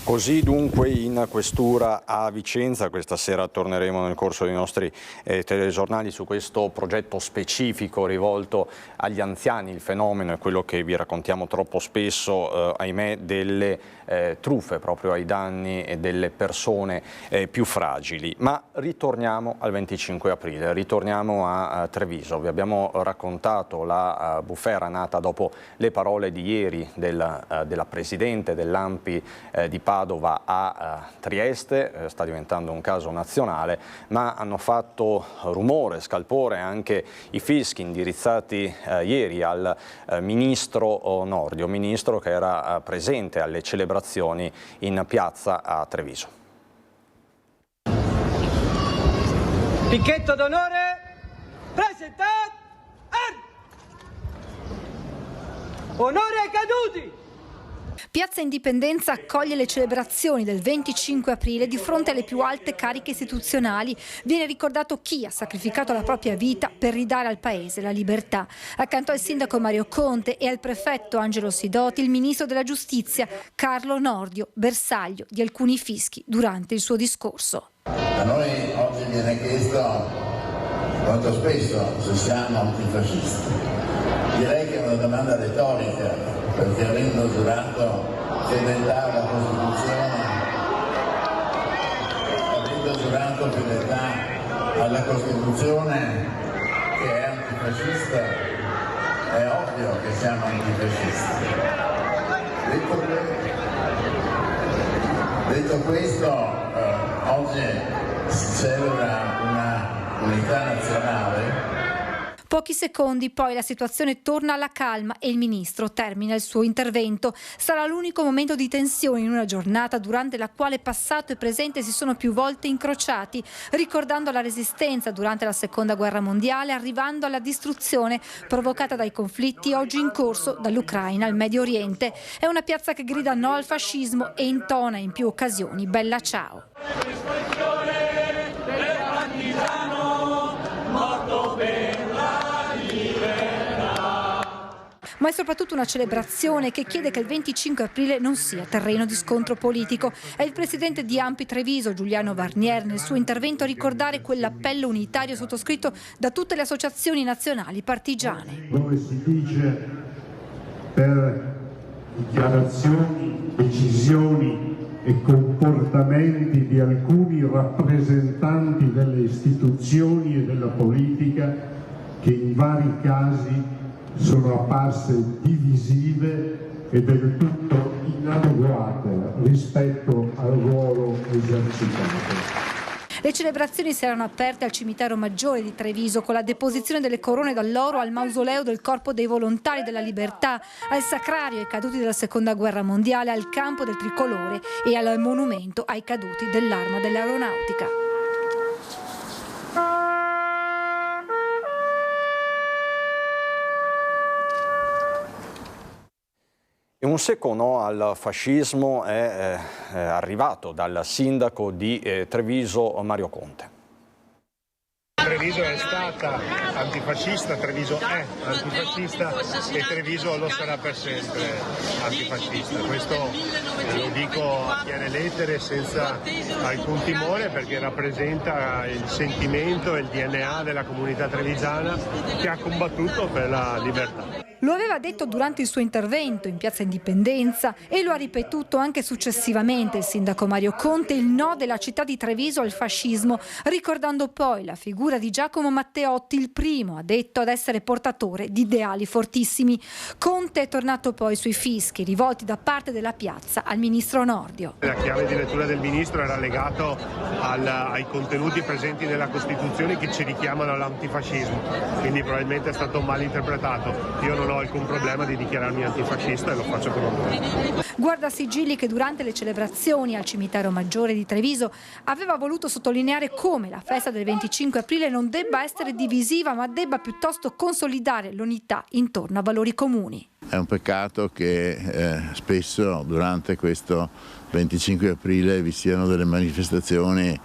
Così dunque in questura a Vicenza. Questa sera torneremo nel corso dei nostri telegiornali su questo progetto specifico rivolto agli anziani. Il fenomeno è quello che vi raccontiamo troppo spesso, ahimè, delle truffe proprio ai danni delle persone più fragili. Ma ritorniamo al 25 aprile, ritorniamo a Treviso. Vi abbiamo raccontato la bufera nata dopo le parole di ieri della Presidente dell'ANPI di Padova a Trieste. Sta diventando un caso nazionale, ma hanno fatto rumore, scalpore anche i fischi indirizzati ieri al ministro Nordio, ministro che era presente alle celebrazioni in piazza a Treviso. Picchetto d'onore, presentato, onore ai caduti! Piazza Indipendenza accoglie le celebrazioni del 25 aprile di fronte alle più alte cariche istituzionali. Viene ricordato chi ha sacrificato la propria vita per ridare al Paese la libertà. Accanto al sindaco Mario Conte e al prefetto Angelo Sidoti, il ministro della Giustizia Carlo Nordio, bersaglio di alcuni fischi durante il suo discorso. A noi oggi viene chiesto molto spesso se siamo antifascisti. Direi che è una domanda retorica, perché avendo giurato fedeltà alla Costituzione, che è antifascista, è ovvio che siamo antifascisti. Detto questo, oggi si celebra una unità nazionale. Pochi secondi poi la situazione torna alla calma e il ministro termina il suo intervento. Sarà l'unico momento di tensione in una giornata durante la quale passato e presente si sono più volte incrociati, ricordando la resistenza durante la Seconda Guerra Mondiale, arrivando alla distruzione provocata dai conflitti oggi in corso dall'Ucraina al Medio Oriente. È una piazza che grida no al fascismo e intona in più occasioni Bella ciao. Ma è soprattutto una celebrazione che chiede che il 25 aprile non sia terreno di scontro politico. È il presidente di ANPI Treviso, Giuliano Varnier, nel suo intervento a ricordare quell'appello unitario sottoscritto da tutte le associazioni nazionali partigiane. Dove si dice per dichiarazioni, decisioni e comportamenti di alcuni rappresentanti delle istituzioni e della politica che in vari casi sono apparse divisive e del tutto inadeguate rispetto al ruolo esercitato. Le celebrazioni saranno aperte al cimitero maggiore di Treviso con la deposizione delle corone d'alloro al mausoleo del Corpo dei Volontari della Libertà, al sacrario ai caduti della Seconda Guerra Mondiale, al campo del Tricolore e al monumento ai caduti dell'Arma dell'Aeronautica. Un secco no al fascismo è arrivato dal sindaco di Treviso, Mario Conte. Treviso è stata antifascista, Treviso è antifascista e Treviso lo sarà per sempre antifascista. Questo lo dico a chiare lettere senza alcun timore, perché rappresenta il sentimento e il DNA della comunità trevisana che ha combattuto per la libertà. Lo aveva detto durante il suo intervento in Piazza Indipendenza e lo ha ripetuto anche successivamente il sindaco Mario Conte, il no della città di Treviso al fascismo, ricordando poi la figura di Giacomo Matteotti, il primo, ha detto, ad essere portatore di ideali fortissimi. Conte è tornato poi sui fischi rivolti da parte della piazza al ministro Nordio. La chiave di lettura del ministro era legato ai contenuti presenti nella Costituzione che ci richiamano all'antifascismo, quindi probabilmente è stato mal interpretato. Io non ho alcun problema di dichiararmi antifascista e lo faccio con onore. Guardasigilli che durante le celebrazioni al cimitero maggiore di Treviso aveva voluto sottolineare come la festa del 25 aprile non debba essere divisiva, ma debba piuttosto consolidare l'unità intorno a valori comuni. È un peccato che spesso durante questo 25 aprile vi siano delle manifestazioni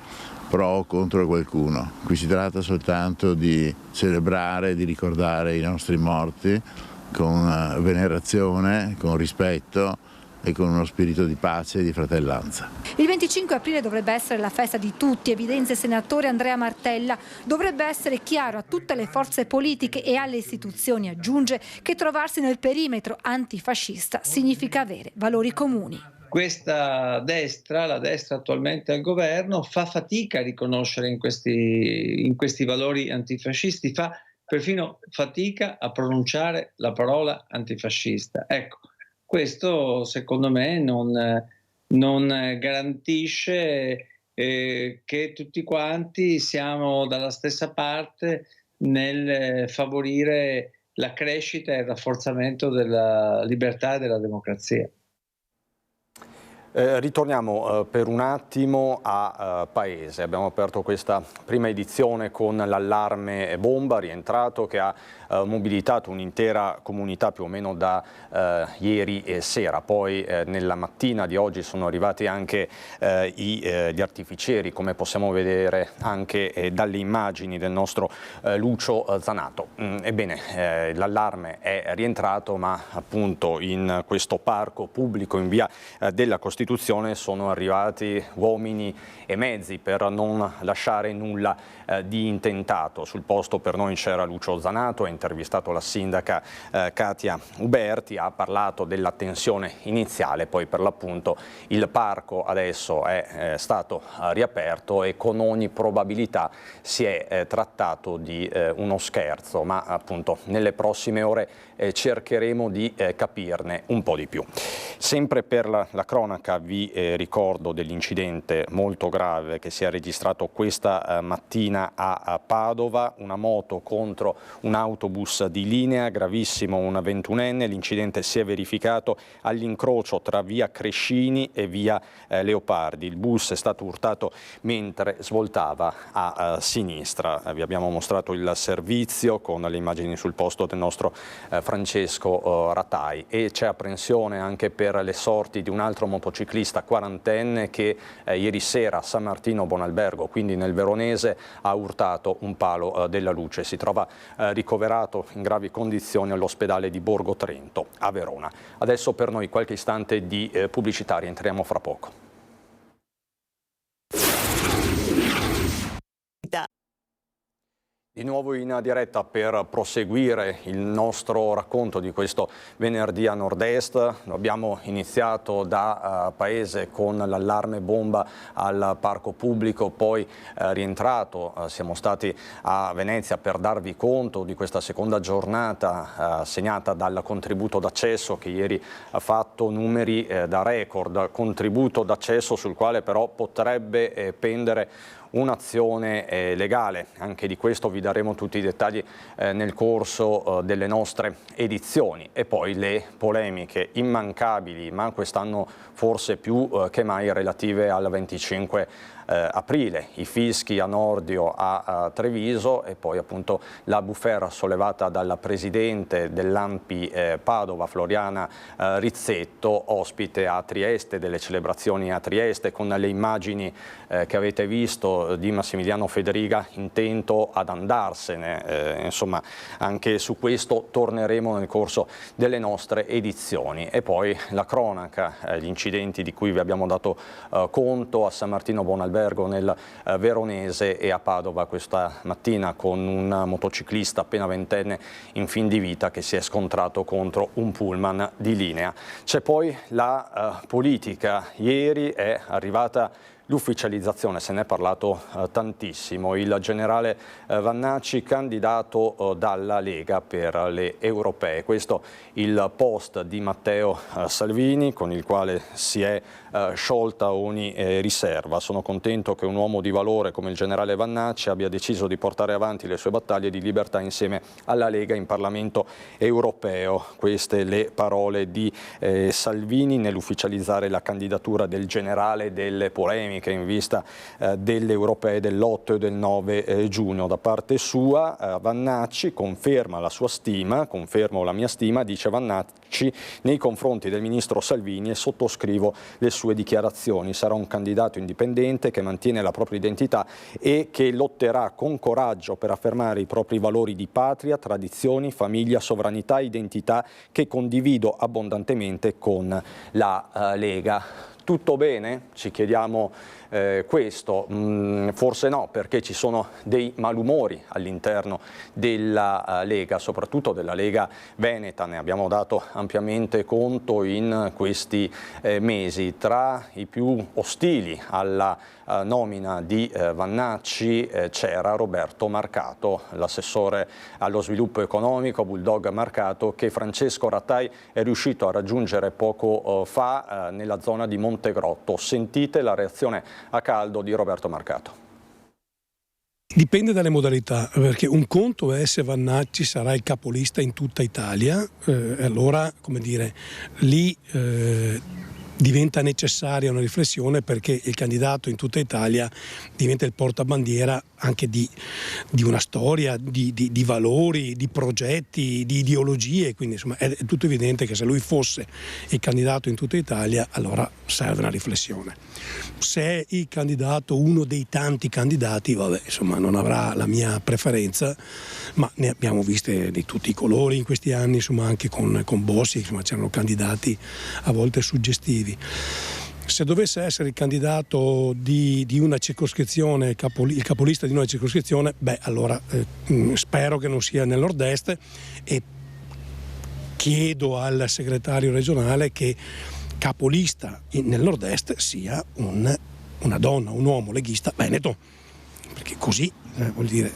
pro o contro qualcuno. Qui si tratta soltanto di celebrare, di ricordare i nostri morti con venerazione, con rispetto e con uno spirito di pace e di fratellanza. Il 25 aprile dovrebbe essere la festa di tutti, evidenzia il senatore Andrea Martella. Dovrebbe essere chiaro a tutte le forze politiche e alle istituzioni, aggiunge, che trovarsi nel perimetro antifascista significa avere valori comuni. Questa destra, la destra attualmente al governo, fa fatica a riconoscere in questi valori antifascisti, fa perfino fatica a pronunciare la parola antifascista. Ecco, questo secondo me non garantisce che tutti quanti siamo dalla stessa parte nel favorire la crescita e il rafforzamento della libertà e della democrazia. Ritorniamo per un attimo a Paese. Abbiamo aperto questa prima edizione con l'allarme bomba rientrato che ha mobilitato un'intera comunità più o meno da ieri sera. Poi nella mattina di oggi sono arrivati anche gli artificieri, come possiamo vedere anche dalle immagini del nostro Lucio Zanato. Ebbene, l'allarme è rientrato, ma appunto in questo parco pubblico in via della Costituzione sono arrivati uomini e mezzi per non lasciare nulla di intentato. Sul posto per noi c'era Lucio Zanato, ha intervistato la sindaca Katia Uberti, ha parlato della tensione iniziale, poi per l'appunto il parco adesso è stato riaperto e con ogni probabilità si è trattato di uno scherzo, ma appunto nelle prossime ore cercheremo di capirne un po' di più. Sempre per la cronaca vi ricordo dell'incidente molto grave che si è registrato questa mattina a Padova, una moto contro un autobus di linea, gravissimo, un 21enne. L'incidente si è verificato all'incrocio tra via Crescini e via Leopardi. Il bus è stato urtato mentre svoltava a sinistra. Vi abbiamo mostrato il servizio con le immagini sul posto del nostro Francesco Ratai, e c'è apprensione anche per le sorti di un altro motociclista quarantenne che ieri sera a San Martino Bonalbergo, quindi nel Veronese, ha urtato un palo della luce. Si trova ricoverato in gravi condizioni all'ospedale di Borgo Trento a Verona. Adesso per noi qualche istante di pubblicità, rientriamo fra poco. Di nuovo in diretta per proseguire il nostro racconto di questo venerdì a Nord-Est. Abbiamo iniziato da Paese con l'allarme bomba al parco pubblico, poi rientrato, siamo stati a Venezia per darvi conto di questa seconda giornata segnata dal contributo d'accesso che ieri ha fatto numeri da record, contributo d'accesso sul quale però potrebbe pendere un'azione legale. Anche di questo vi daremo tutti i dettagli nel corso delle nostre edizioni. E poi le polemiche immancabili, ma quest'anno forse più che mai relative al 25 aprile, i fischi a Nordio a Treviso e poi appunto la bufera sollevata dalla presidente dell'ANPI Padova, Floriana Rizzetto, ospite a Trieste, delle celebrazioni a Trieste, con le immagini che avete visto di Massimiliano Federiga intento ad andarsene. Insomma, anche su questo torneremo nel corso delle nostre edizioni. E poi la cronaca, gli incidenti di cui vi abbiamo dato conto a San Martino Bonalbergo nel Veronese e a Padova questa mattina, con un motociclista appena ventenne in fin di vita che si è scontrato contro un pullman di linea. C'è poi la politica. Ieri è arrivata l'ufficializzazione, se ne è parlato tantissimo, il generale Vannacci candidato dalla Lega per le europee. Questo il post di Matteo Salvini, con il quale si è sciolta ogni riserva. Sono contento che un uomo di valore come il generale Vannacci abbia deciso di portare avanti le sue battaglie di libertà insieme alla Lega in Parlamento europeo. Queste le parole di Salvini nell'ufficializzare la candidatura del generale delle polemiche in vista delle europee dell'8 e del 9 giugno. Da parte sua Vannacci conferma la sua stima, confermo la mia stima, dice Vannacci, nei confronti del ministro Salvini, e sottoscrivo le sue dichiarazioni. Sarà un candidato indipendente che mantiene la propria identità e che lotterà con coraggio per affermare i propri valori di patria, tradizioni, famiglia, sovranità, identità, che condivido abbondantemente con la Lega. Tutto bene? Ci chiediamo questo. Forse no, perché ci sono dei malumori all'interno della Lega, soprattutto della Lega Veneta. Ne abbiamo dato ampiamente conto in questi mesi. Tra i più ostili alla nomina di Vannacci c'era Roberto Marcato, l'assessore allo sviluppo economico, Bulldog Marcato, che Francesco Ratai è riuscito a raggiungere poco fa nella zona di Montegrotto. Sentite la reazione a caldo di Roberto Marcato. Dipende dalle modalità, perché un conto è se Vannacci sarà il capolista in tutta Italia, allora, come dire, lì diventa necessaria una riflessione, perché il candidato in tutta Italia diventa il portabandiera anche di una storia, di valori, di progetti, di ideologie, quindi insomma è tutto evidente che se lui fosse il candidato in tutta Italia allora serve una riflessione. Se è il candidato, uno dei tanti candidati, vabbè, insomma non avrà la mia preferenza, ma ne abbiamo viste di tutti i colori in questi anni, insomma anche con Bossi, insomma c'erano candidati a volte suggestivi. Se dovesse essere il candidato di una circoscrizione, il capolista di una circoscrizione, allora spero che non sia nel nord-est, e chiedo al segretario regionale che capolista nel nord-est sia una donna, un uomo leghista veneto, perché così vuol dire,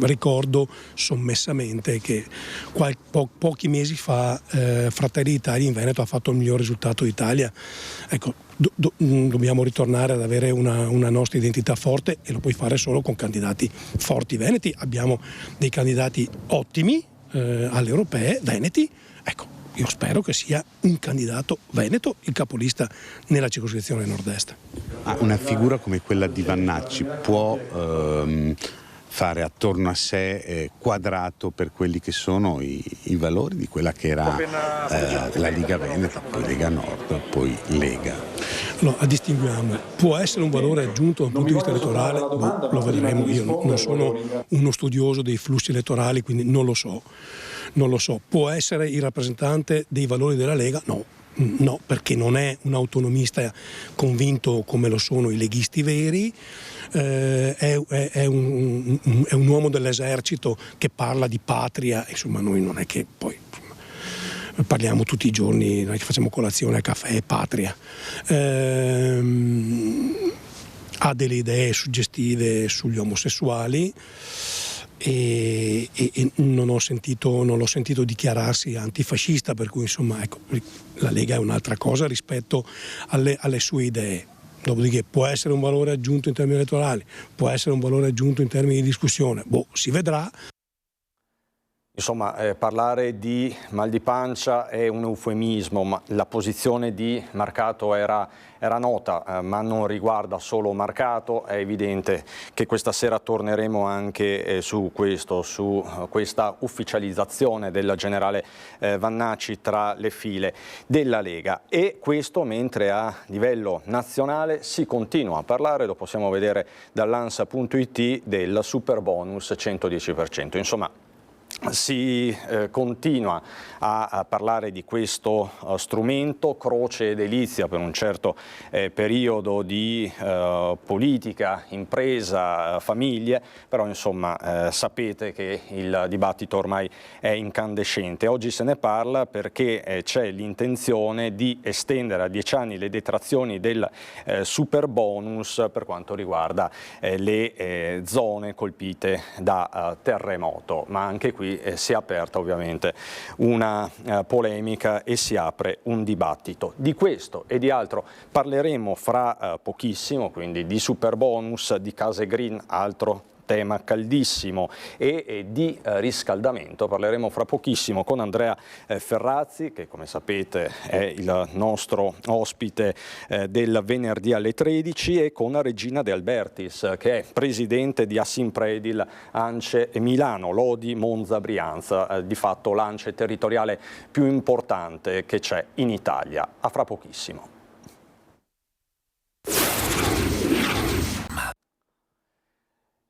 ricordo sommessamente che pochi mesi fa Fratelli d'Italia in Veneto ha fatto il miglior risultato d'Italia. Ecco, dobbiamo ritornare ad avere una nostra identità forte, e lo puoi fare solo con candidati forti veneti. Abbiamo dei candidati ottimi alle europee veneti, ecco. Io spero che sia un candidato veneto il capolista nella circoscrizione nord-est. Una figura come quella di Vannacci può fare attorno a sé quadrato per quelli che sono i valori di quella che era la Lega Veneta, poi Lega Nord, poi Lega. No, distinguiamo, può essere un valore aggiunto dal punto di vista elettorale, lo vedremo. Io non sono uno studioso dei flussi elettorali, quindi non lo so. Può essere il rappresentante dei valori della Lega? No, perché non è un autonomista convinto come lo sono i leghisti veri, è un uomo dell'esercito che parla di patria, insomma noi non è che poi parliamo tutti i giorni, non è che facciamo colazione a caffè e patria. Ha delle idee suggestive sugli omosessuali, e non l'ho sentito dichiararsi antifascista, per cui insomma ecco, la Lega è un'altra cosa rispetto alle sue idee. Dopodiché può essere un valore aggiunto in termini elettorali, può essere un valore aggiunto in termini di discussione, si vedrà. Insomma, parlare di mal di pancia è un eufemismo, ma la posizione di Marcato era nota, ma non riguarda solo Marcato. È evidente che questa sera torneremo anche su questo, su questa ufficializzazione del generale Vannacci tra le file della Lega. E questo mentre a livello nazionale si continua a parlare, lo possiamo vedere dall'Ansa.it, del super bonus 110%. Insomma, si continua a parlare di questo strumento, croce e delizia per un certo periodo di politica, impresa, famiglie, però insomma sapete che il dibattito ormai è incandescente. Oggi se ne parla perché c'è l'intenzione di estendere a 10 anni le detrazioni del super bonus per quanto riguarda le zone colpite da terremoto, ma anche qui si è aperta ovviamente una polemica e si apre un dibattito. Di questo e di altro parleremo fra pochissimo, quindi di super bonus, di case green, altro tema caldissimo, e di riscaldamento. Parleremo fra pochissimo con Andrea Ferrazzi, che come sapete è il nostro ospite del venerdì alle 13, e con Regina De Albertis, che è presidente di Assimpredil Ance Milano, Lodi, Monza, Brianza, di fatto l'Ance territoriale più importante che c'è in Italia. A fra pochissimo.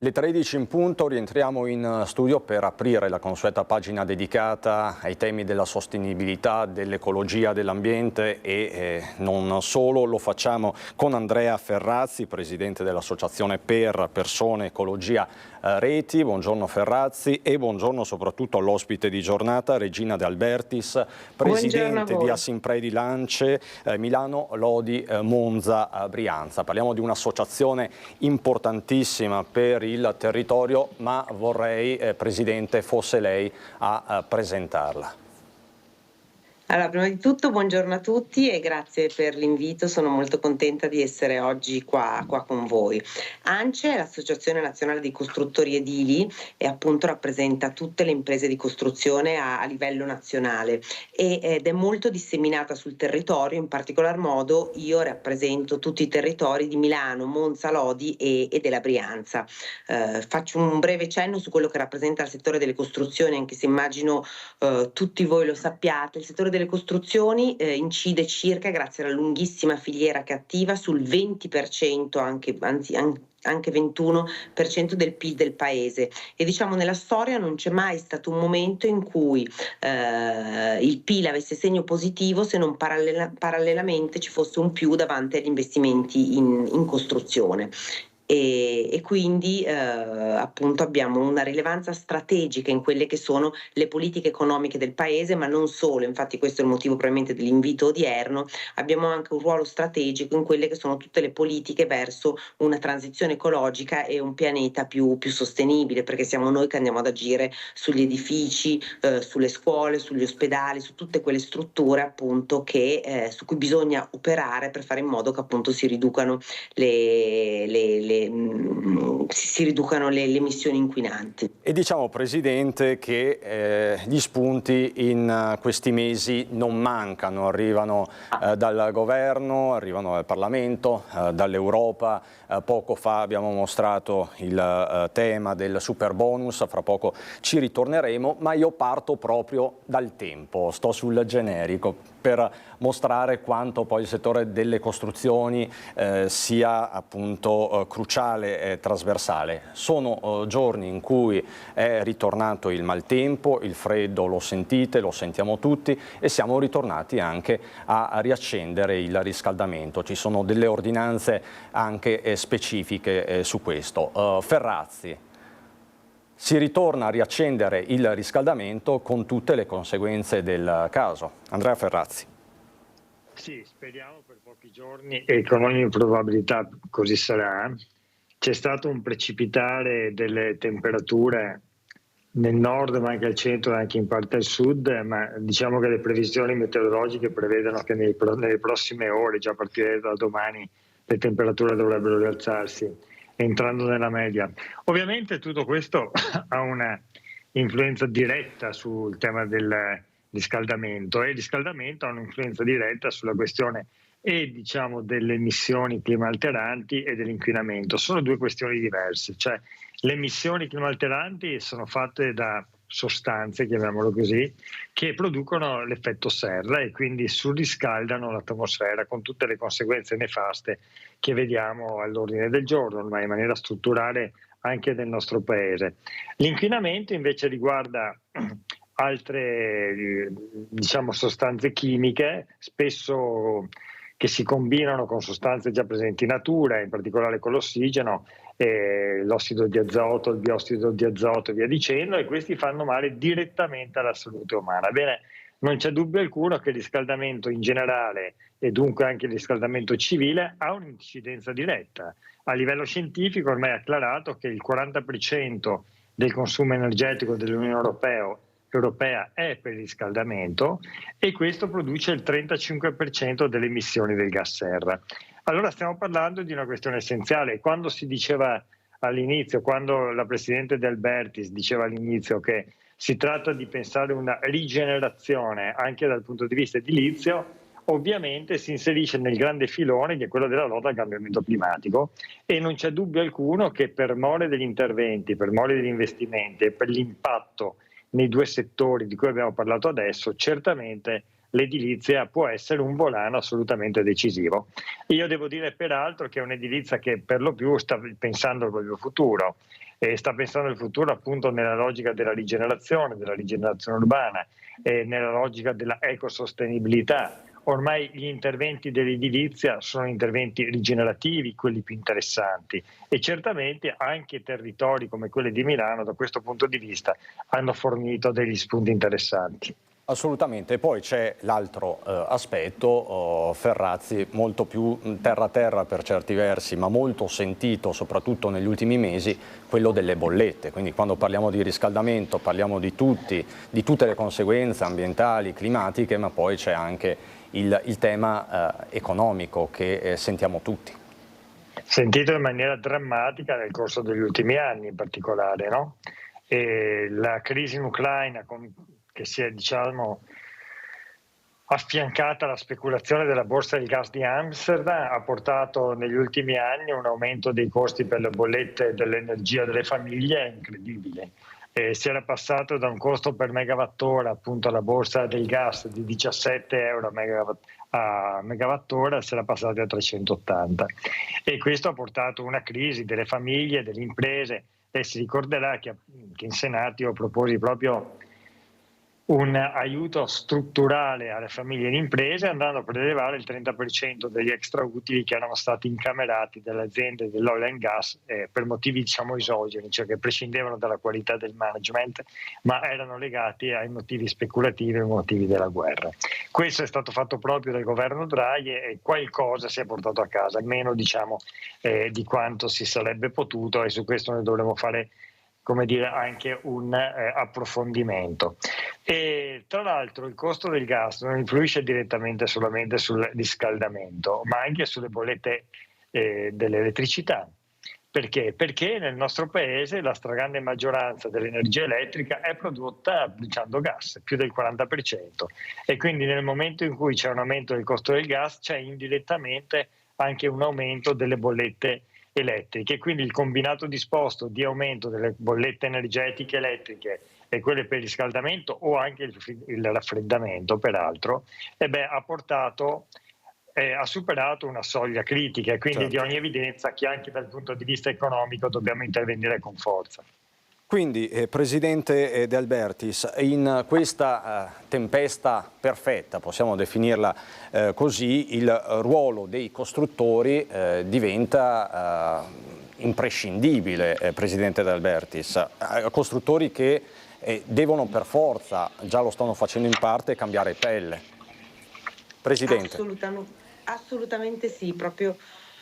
Le 13 in punto, rientriamo in studio per aprire la consueta pagina dedicata ai temi della sostenibilità, dell'ecologia, dell'ambiente e non solo. Lo facciamo con Andrea Ferrazzi, presidente dell'Associazione per Persone Ecologia Reti. Buongiorno Ferrazzi, e buongiorno soprattutto all'ospite di giornata, Regina De Albertis, presidente di Assimpredil Ance Milano, Lodi, Monza, Brianza. Parliamo di un'associazione importantissima per il territorio, ma vorrei, Presidente, fosse lei a presentarla. Allora, prima di tutto buongiorno a tutti e grazie per l'invito, sono molto contenta di essere oggi qua con voi. ANCE è l'Associazione Nazionale dei Costruttori Edili e appunto rappresenta tutte le imprese di costruzione a livello nazionale ed è molto disseminata sul territorio, in particolar modo io rappresento tutti i territori di Milano, Monza, Lodi e della Brianza. Faccio un breve cenno su quello che rappresenta il settore delle costruzioni, anche se immagino tutti voi lo sappiate. Il settore delle costruzioni incide circa, grazie alla lunghissima filiera che è attiva, sul 20%, anche 21% del PIL del paese, e diciamo nella storia non c'è mai stato un momento in cui il PIL avesse segno positivo se non parallelamente ci fosse un più davanti agli investimenti in costruzione. E quindi appunto abbiamo una rilevanza strategica in quelle che sono le politiche economiche del paese, ma non solo, infatti questo è il motivo probabilmente dell'invito odierno. Abbiamo anche un ruolo strategico in quelle che sono tutte le politiche verso una transizione ecologica e un pianeta più sostenibile, perché siamo noi che andiamo ad agire sugli edifici, sulle scuole, sugli ospedali, su tutte quelle strutture appunto su cui bisogna operare per fare in modo che appunto si riducano le emissioni inquinanti. E diciamo, Presidente, che gli spunti in questi mesi non mancano, arrivano dal Governo, arrivano dal Parlamento, dall'Europa. Poco fa abbiamo mostrato il tema del super bonus, fra poco ci ritorneremo, ma io parto proprio dal tempo, sto sul generico per mostrare quanto poi il settore delle costruzioni sia appunto cruciale e trasversale. Sono giorni in cui è ritornato il maltempo, il freddo lo sentite, lo sentiamo tutti, e siamo ritornati anche a riaccendere il riscaldamento. Ci sono delle ordinanze anche specifiche su questo. Ferrazzi, si ritorna a riaccendere il riscaldamento con tutte le conseguenze del caso. Andrea Ferrazzi. Sì, speriamo per pochi giorni e con ogni probabilità così sarà. C'è stato un precipitare delle temperature nel nord, ma anche al centro e anche in parte al sud, ma diciamo che le previsioni meteorologiche prevedono che nelle prossime ore, già a partire da domani, le temperature dovrebbero rialzarsi, entrando nella media. Ovviamente tutto questo ha una influenza diretta sul tema del riscaldamento, e il riscaldamento ha un'influenza diretta sulla questione diciamo delle emissioni climalteranti e dell'inquinamento. Sono due questioni diverse, cioè le emissioni climalteranti sono fatte da sostanze, chiamiamolo così, che producono l'effetto serra e quindi surriscaldano l'atmosfera con tutte le conseguenze nefaste che vediamo all'ordine del giorno, ma in maniera strutturale anche nel nostro paese. L'inquinamento invece riguarda altre diciamo sostanze chimiche, spesso che si combinano con sostanze già presenti in natura, in particolare con l'ossigeno, l'ossido di azoto, il biossido di azoto e via dicendo, e questi fanno male direttamente alla salute umana. Bene, non c'è dubbio alcuno che il riscaldamento in generale e dunque anche il riscaldamento civile ha un'incidenza diretta. A livello scientifico ormai è acclarato che il 40% del consumo energetico dell'Unione Europea è per il riscaldamento, e questo produce il 35% delle emissioni del gas serra. Allora stiamo parlando di una questione essenziale. Quando si diceva all'inizio, quando la Presidente De Albertis diceva all'inizio che si tratta di pensare una rigenerazione anche dal punto di vista edilizio, ovviamente si inserisce nel grande filone che è quello della lotta al cambiamento climatico, e non c'è dubbio alcuno che per mole degli interventi, per mole degli investimenti e per l'impatto nei due settori di cui abbiamo parlato adesso, certamente l'edilizia può essere un volano assolutamente decisivo. Io devo dire peraltro che è un'edilizia che per lo più sta pensando al proprio futuro, e sta pensando al futuro appunto nella logica della rigenerazione urbana e nella logica della ecosostenibilità. Ormai gli interventi dell'edilizia sono interventi rigenerativi, quelli più interessanti, e certamente anche territori come quelli di Milano da questo punto di vista hanno fornito degli spunti interessanti. Assolutamente, e poi c'è l'altro aspetto, Ferrazzi, molto più terra-terra per certi versi, ma molto sentito soprattutto negli ultimi mesi, quello delle bollette. Quindi quando parliamo di riscaldamento parliamo di tutte le conseguenze ambientali, climatiche, ma poi c'è anche il tema economico che sentiamo tutti. Sentito in maniera drammatica nel corso degli ultimi anni in particolare, no? E la crisi in Ucraina che si è, diciamo, affiancata alla speculazione della borsa del gas di Amsterdam, ha portato negli ultimi anni un aumento dei costi per le bollette dell'energia delle famiglie incredibile. Si era passato da un costo per megawattora appunto alla borsa del gas di 17 euro a megawattora, si era passati a 380, e questo ha portato una crisi delle famiglie, delle imprese. E si ricorderà che in Senato io proposi proprio un aiuto strutturale alle famiglie e imprese, andando a prelevare il 30% degli extrautili che erano stati incamerati dalle aziende dell'oil and gas per motivi, diciamo, esogeni, cioè che prescindevano dalla qualità del management, ma erano legati ai motivi speculativi e ai motivi della guerra. Questo è stato fatto proprio dal governo Draghi e qualcosa si è portato a casa, meno, diciamo, di quanto si sarebbe potuto, e su questo noi dovremo fare, come dire, anche un approfondimento. E tra l'altro il costo del gas non influisce direttamente solamente sul riscaldamento, ma anche sulle bollette dell'elettricità. Perché? Perché nel nostro paese la stragrande maggioranza dell'energia elettrica è prodotta bruciando gas, più del 40%, e quindi nel momento in cui c'è un aumento del costo del gas c'è indirettamente anche un aumento delle bollette elettriche, quindi il combinato disposto di aumento delle bollette energetiche elettriche e quelle per il riscaldamento o anche il raffreddamento, peraltro, ha superato una soglia critica, e quindi di ogni evidenza che anche dal punto di vista economico dobbiamo intervenire con forza. Quindi, Presidente De Albertis, in questa tempesta perfetta, possiamo definirla così, il ruolo dei costruttori diventa imprescindibile, Presidente De Albertis. Costruttori che devono per forza, già lo stanno facendo in parte, cambiare pelle. Presidente. Assolutamente sì, proprio.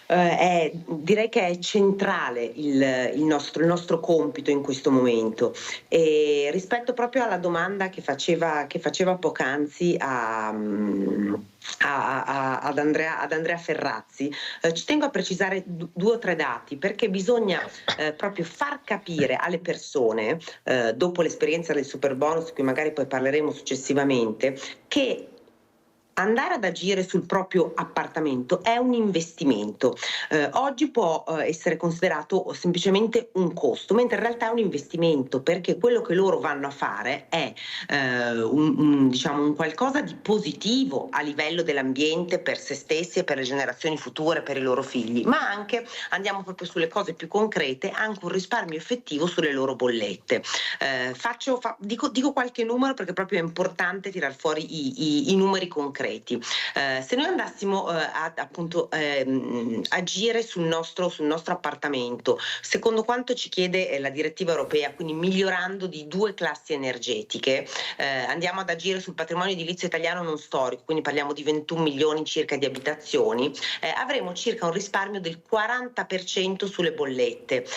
Direi che è centrale il nostro compito in questo momento, e rispetto proprio alla domanda che faceva poc'anzi ad Andrea Ferrazzi, ci tengo a precisare 2 o 3 dati, perché bisogna proprio far capire alle persone, dopo l'esperienza del Superbonus, di cui magari poi parleremo successivamente, che andare ad agire sul proprio appartamento è un investimento. Oggi può essere considerato semplicemente un costo, mentre in realtà è un investimento, perché quello che loro vanno a fare è un qualcosa di positivo a livello dell'ambiente, per se stessi e per le generazioni future, per i loro figli, ma anche, andiamo proprio sulle cose più concrete, anche un risparmio effettivo sulle loro bollette. Dico qualche numero, perché proprio è importante tirar fuori i numeri concreti. Se noi andassimo appunto agire sul nostro appartamento, secondo quanto ci chiede la direttiva europea, quindi migliorando di 2 classi energetiche, andiamo ad agire sul patrimonio edilizio italiano non storico, quindi parliamo di 21 milioni circa di abitazioni, avremo circa un risparmio del 40% sulle bollette,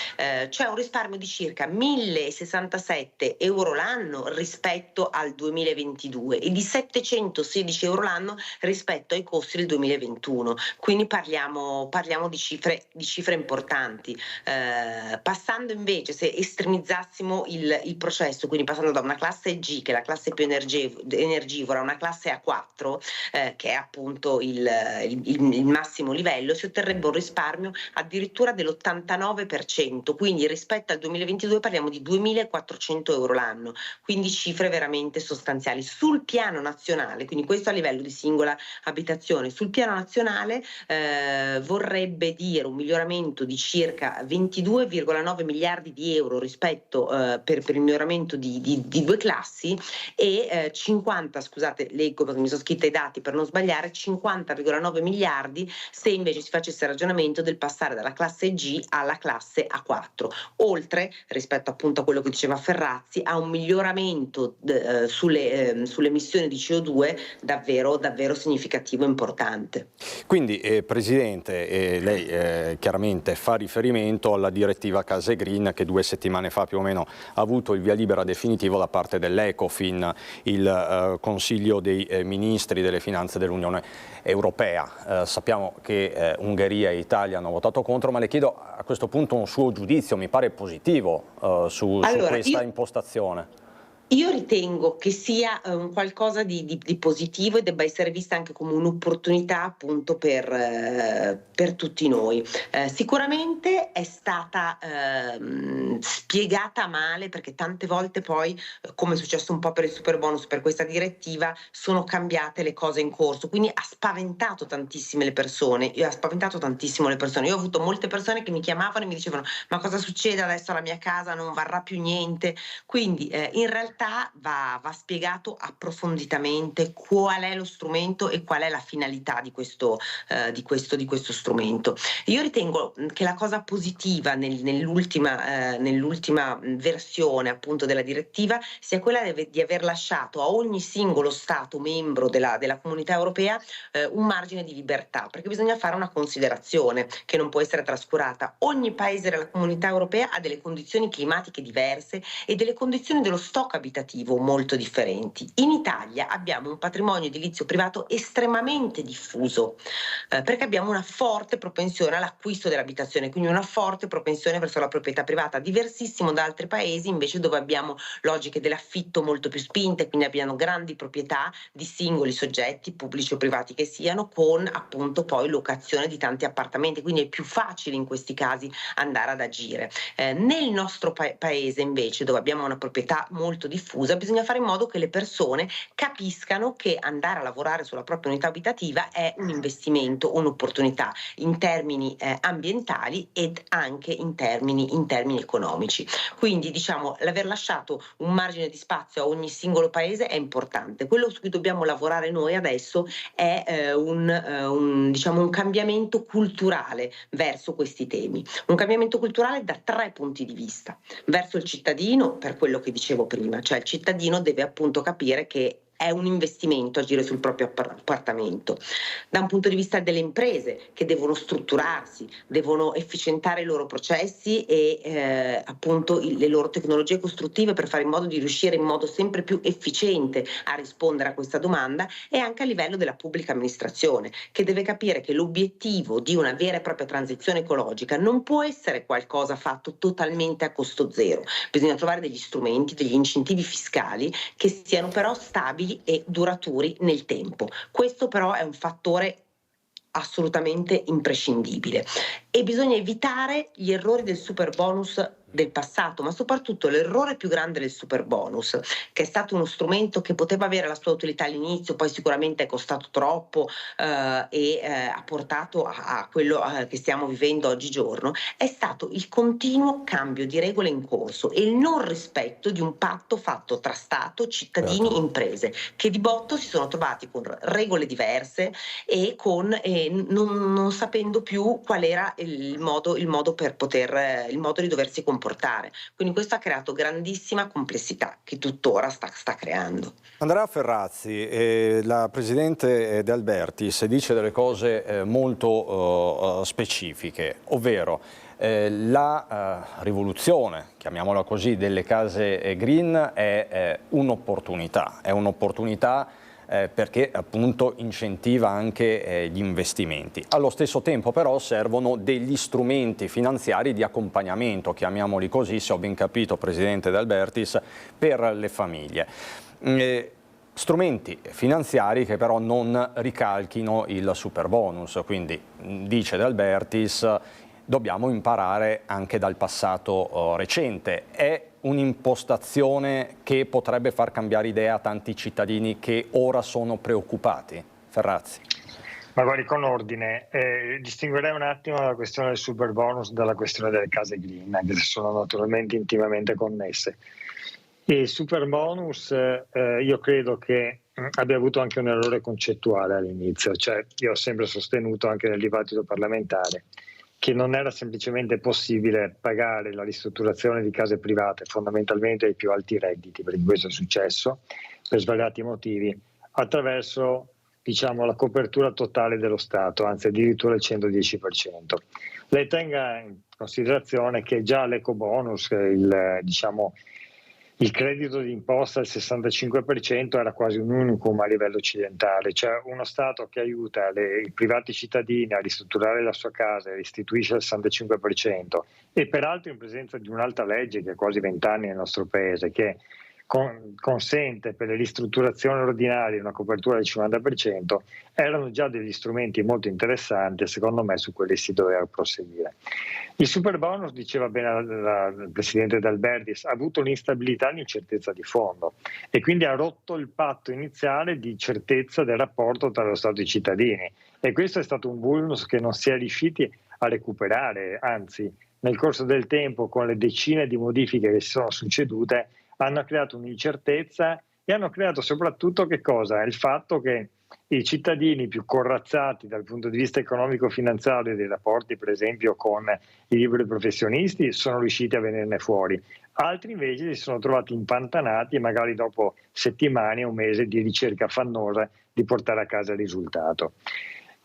cioè un risparmio di circa 1.067 euro l'anno rispetto al 2022 e di 716 euro l'anno rispetto ai costi del 2021, quindi parliamo di cifre importanti. Passando invece, se estremizzassimo il processo, quindi passando da una classe G, che è la classe più energivora, a una classe A4, che è appunto il massimo livello, si otterrebbe un risparmio addirittura dell'89%, quindi rispetto al 2022 parliamo di 2.400 euro l'anno, quindi cifre veramente sostanziali. Sul piano nazionale, quindi questo a livello di singola abitazione. Sul piano nazionale vorrebbe dire un miglioramento di circa 22,9 miliardi di euro rispetto per il miglioramento di 2 classi e 50, scusate, leggo perché mi sono scritta i dati per non sbagliare, 50,9 miliardi se invece si facesse il ragionamento del passare dalla classe G alla classe A4, oltre rispetto appunto a quello che diceva Ferrazzi a un miglioramento sulle emissioni di CO2 davvero significativo e importante. Quindi Presidente, lei chiaramente fa riferimento alla direttiva Case Green che 2 settimane fa più o meno ha avuto il via libera definitivo da parte dell'Ecofin, il Consiglio dei Ministri delle Finanze dell'Unione Europea. Sappiamo che Ungheria e Italia hanno votato contro, ma le chiedo a questo punto un suo giudizio, mi pare positivo su questa impostazione. Io ritengo che sia un qualcosa di positivo e debba essere vista anche come un'opportunità appunto per tutti noi. Sicuramente è stata spiegata male perché tante volte poi, come è successo un po' per il Superbonus, per questa direttiva, sono cambiate le cose in corso, quindi ha spaventato tantissime le persone. Io ho avuto molte persone che mi chiamavano e mi dicevano: ma cosa succede adesso alla mia casa, non varrà più niente? Quindi in realtà va spiegato approfonditamente qual è lo strumento e qual è la finalità di questo strumento. Io ritengo che la cosa positiva nell'ultima versione appunto della direttiva sia quella di aver lasciato a ogni singolo Stato membro della Comunità Europea un margine di libertà, perché bisogna fare una considerazione che non può essere trascurata. Ogni paese della Comunità Europea ha delle condizioni climatiche diverse e delle condizioni dello stock abitativo molto differenti. In Italia abbiamo un patrimonio edilizio privato estremamente diffuso perché abbiamo una forte propensione all'acquisto dell'abitazione, quindi una forte propensione verso la proprietà privata, diversissimo da altri paesi invece dove abbiamo logiche dell'affitto molto più spinte, quindi abbiamo grandi proprietà di singoli soggetti, pubblici o privati che siano, con appunto poi locazione di tanti appartamenti, quindi è più facile in questi casi andare ad agire. Nel nostro paese invece, dove abbiamo una proprietà molto diffusa, bisogna fare in modo che le persone capiscano che andare a lavorare sulla propria unità abitativa è un investimento, un'opportunità in termini ambientali ed anche in termini economici. Quindi diciamo l'aver lasciato un margine di spazio a ogni singolo paese è importante. Quello su cui dobbiamo lavorare noi adesso è un cambiamento culturale verso questi temi, un cambiamento culturale da 3 punti di vista: verso il cittadino, per quello che dicevo prima, cioè il cittadino deve appunto capire che è un investimento agire sul proprio appartamento. Da un punto di vista delle imprese che devono strutturarsi, devono efficientare i loro processi e appunto le loro tecnologie costruttive per fare in modo di riuscire in modo sempre più efficiente a rispondere a questa domanda, e anche a livello della pubblica amministrazione, che deve capire che l'obiettivo di una vera e propria transizione ecologica non può essere qualcosa fatto totalmente a costo zero. Bisogna trovare degli strumenti, degli incentivi fiscali che siano però stabili e duraturi nel tempo. Questo però è un fattore assolutamente imprescindibile e bisogna evitare gli errori del Superbonus del passato, ma soprattutto l'errore più grande del Superbonus, che è stato uno strumento che poteva avere la sua utilità all'inizio, poi sicuramente è costato troppo e ha portato a quello che stiamo vivendo oggigiorno, è stato il continuo cambio di regole in corso e il non rispetto di un patto fatto tra Stato, cittadini e imprese, che di botto si sono trovati con regole diverse e non sapendo più qual era il modo di doversi comportare. Quindi questo ha creato grandissima complessità che tuttora sta creando. Andrea Ferrazzi, la Presidente De Albertis dice delle cose molto specifiche, ovvero la rivoluzione, chiamiamola così, delle case green è un'opportunità, perché appunto incentiva anche gli investimenti. Allo stesso tempo però servono degli strumenti finanziari di accompagnamento, chiamiamoli così, se ho ben capito Presidente De Albertis, per le famiglie. Strumenti finanziari che però non ricalchino il Superbonus, quindi dice De Albertis dobbiamo imparare anche dal passato recente. È un'impostazione che potrebbe far cambiare idea a tanti cittadini che ora sono preoccupati? Ferrazzi. Ma guardi, con ordine, distinguerei un attimo la questione del super bonus dalla questione delle case green, anche se sono naturalmente intimamente connesse. Il super bonus io credo che abbia avuto anche un errore concettuale all'inizio, cioè io ho sempre sostenuto anche nel dibattito parlamentare che non era semplicemente possibile pagare la ristrutturazione di case private, fondamentalmente ai più alti redditi, perché questo è successo per svariati motivi, attraverso la copertura totale dello Stato, anzi addirittura il 110%. Lei tenga in considerazione che già l'ecobonus, il credito d'imposta al 65% era quasi un unicum a livello occidentale, cioè uno Stato che aiuta i privati cittadini a ristrutturare la sua casa e restituisce il 65%, e peraltro in presenza di un'altra legge che ha quasi 20 anni nel nostro Paese, che consente per le ristrutturazioni ordinarie una copertura del 50%, erano già degli strumenti molto interessanti e secondo me su quelli si doveva proseguire. Il super bonus, diceva bene il Presidente D'Alberdis, ha avuto un'instabilità e un'incertezza di fondo e quindi ha rotto il patto iniziale di certezza del rapporto tra lo Stato e i cittadini, e questo è stato un vulnus che non si è riusciti a recuperare, anzi nel corso del tempo, con le decine di modifiche che si sono succedute, hanno creato un'incertezza e hanno creato soprattutto che cosa? Il fatto che i cittadini più corazzati dal punto di vista economico-finanziario dei rapporti, per esempio, con i liberi professionisti, sono riusciti a venirne fuori. Altri invece si sono trovati impantanati e magari dopo settimane o un mese di ricerca affannosa di portare a casa il risultato.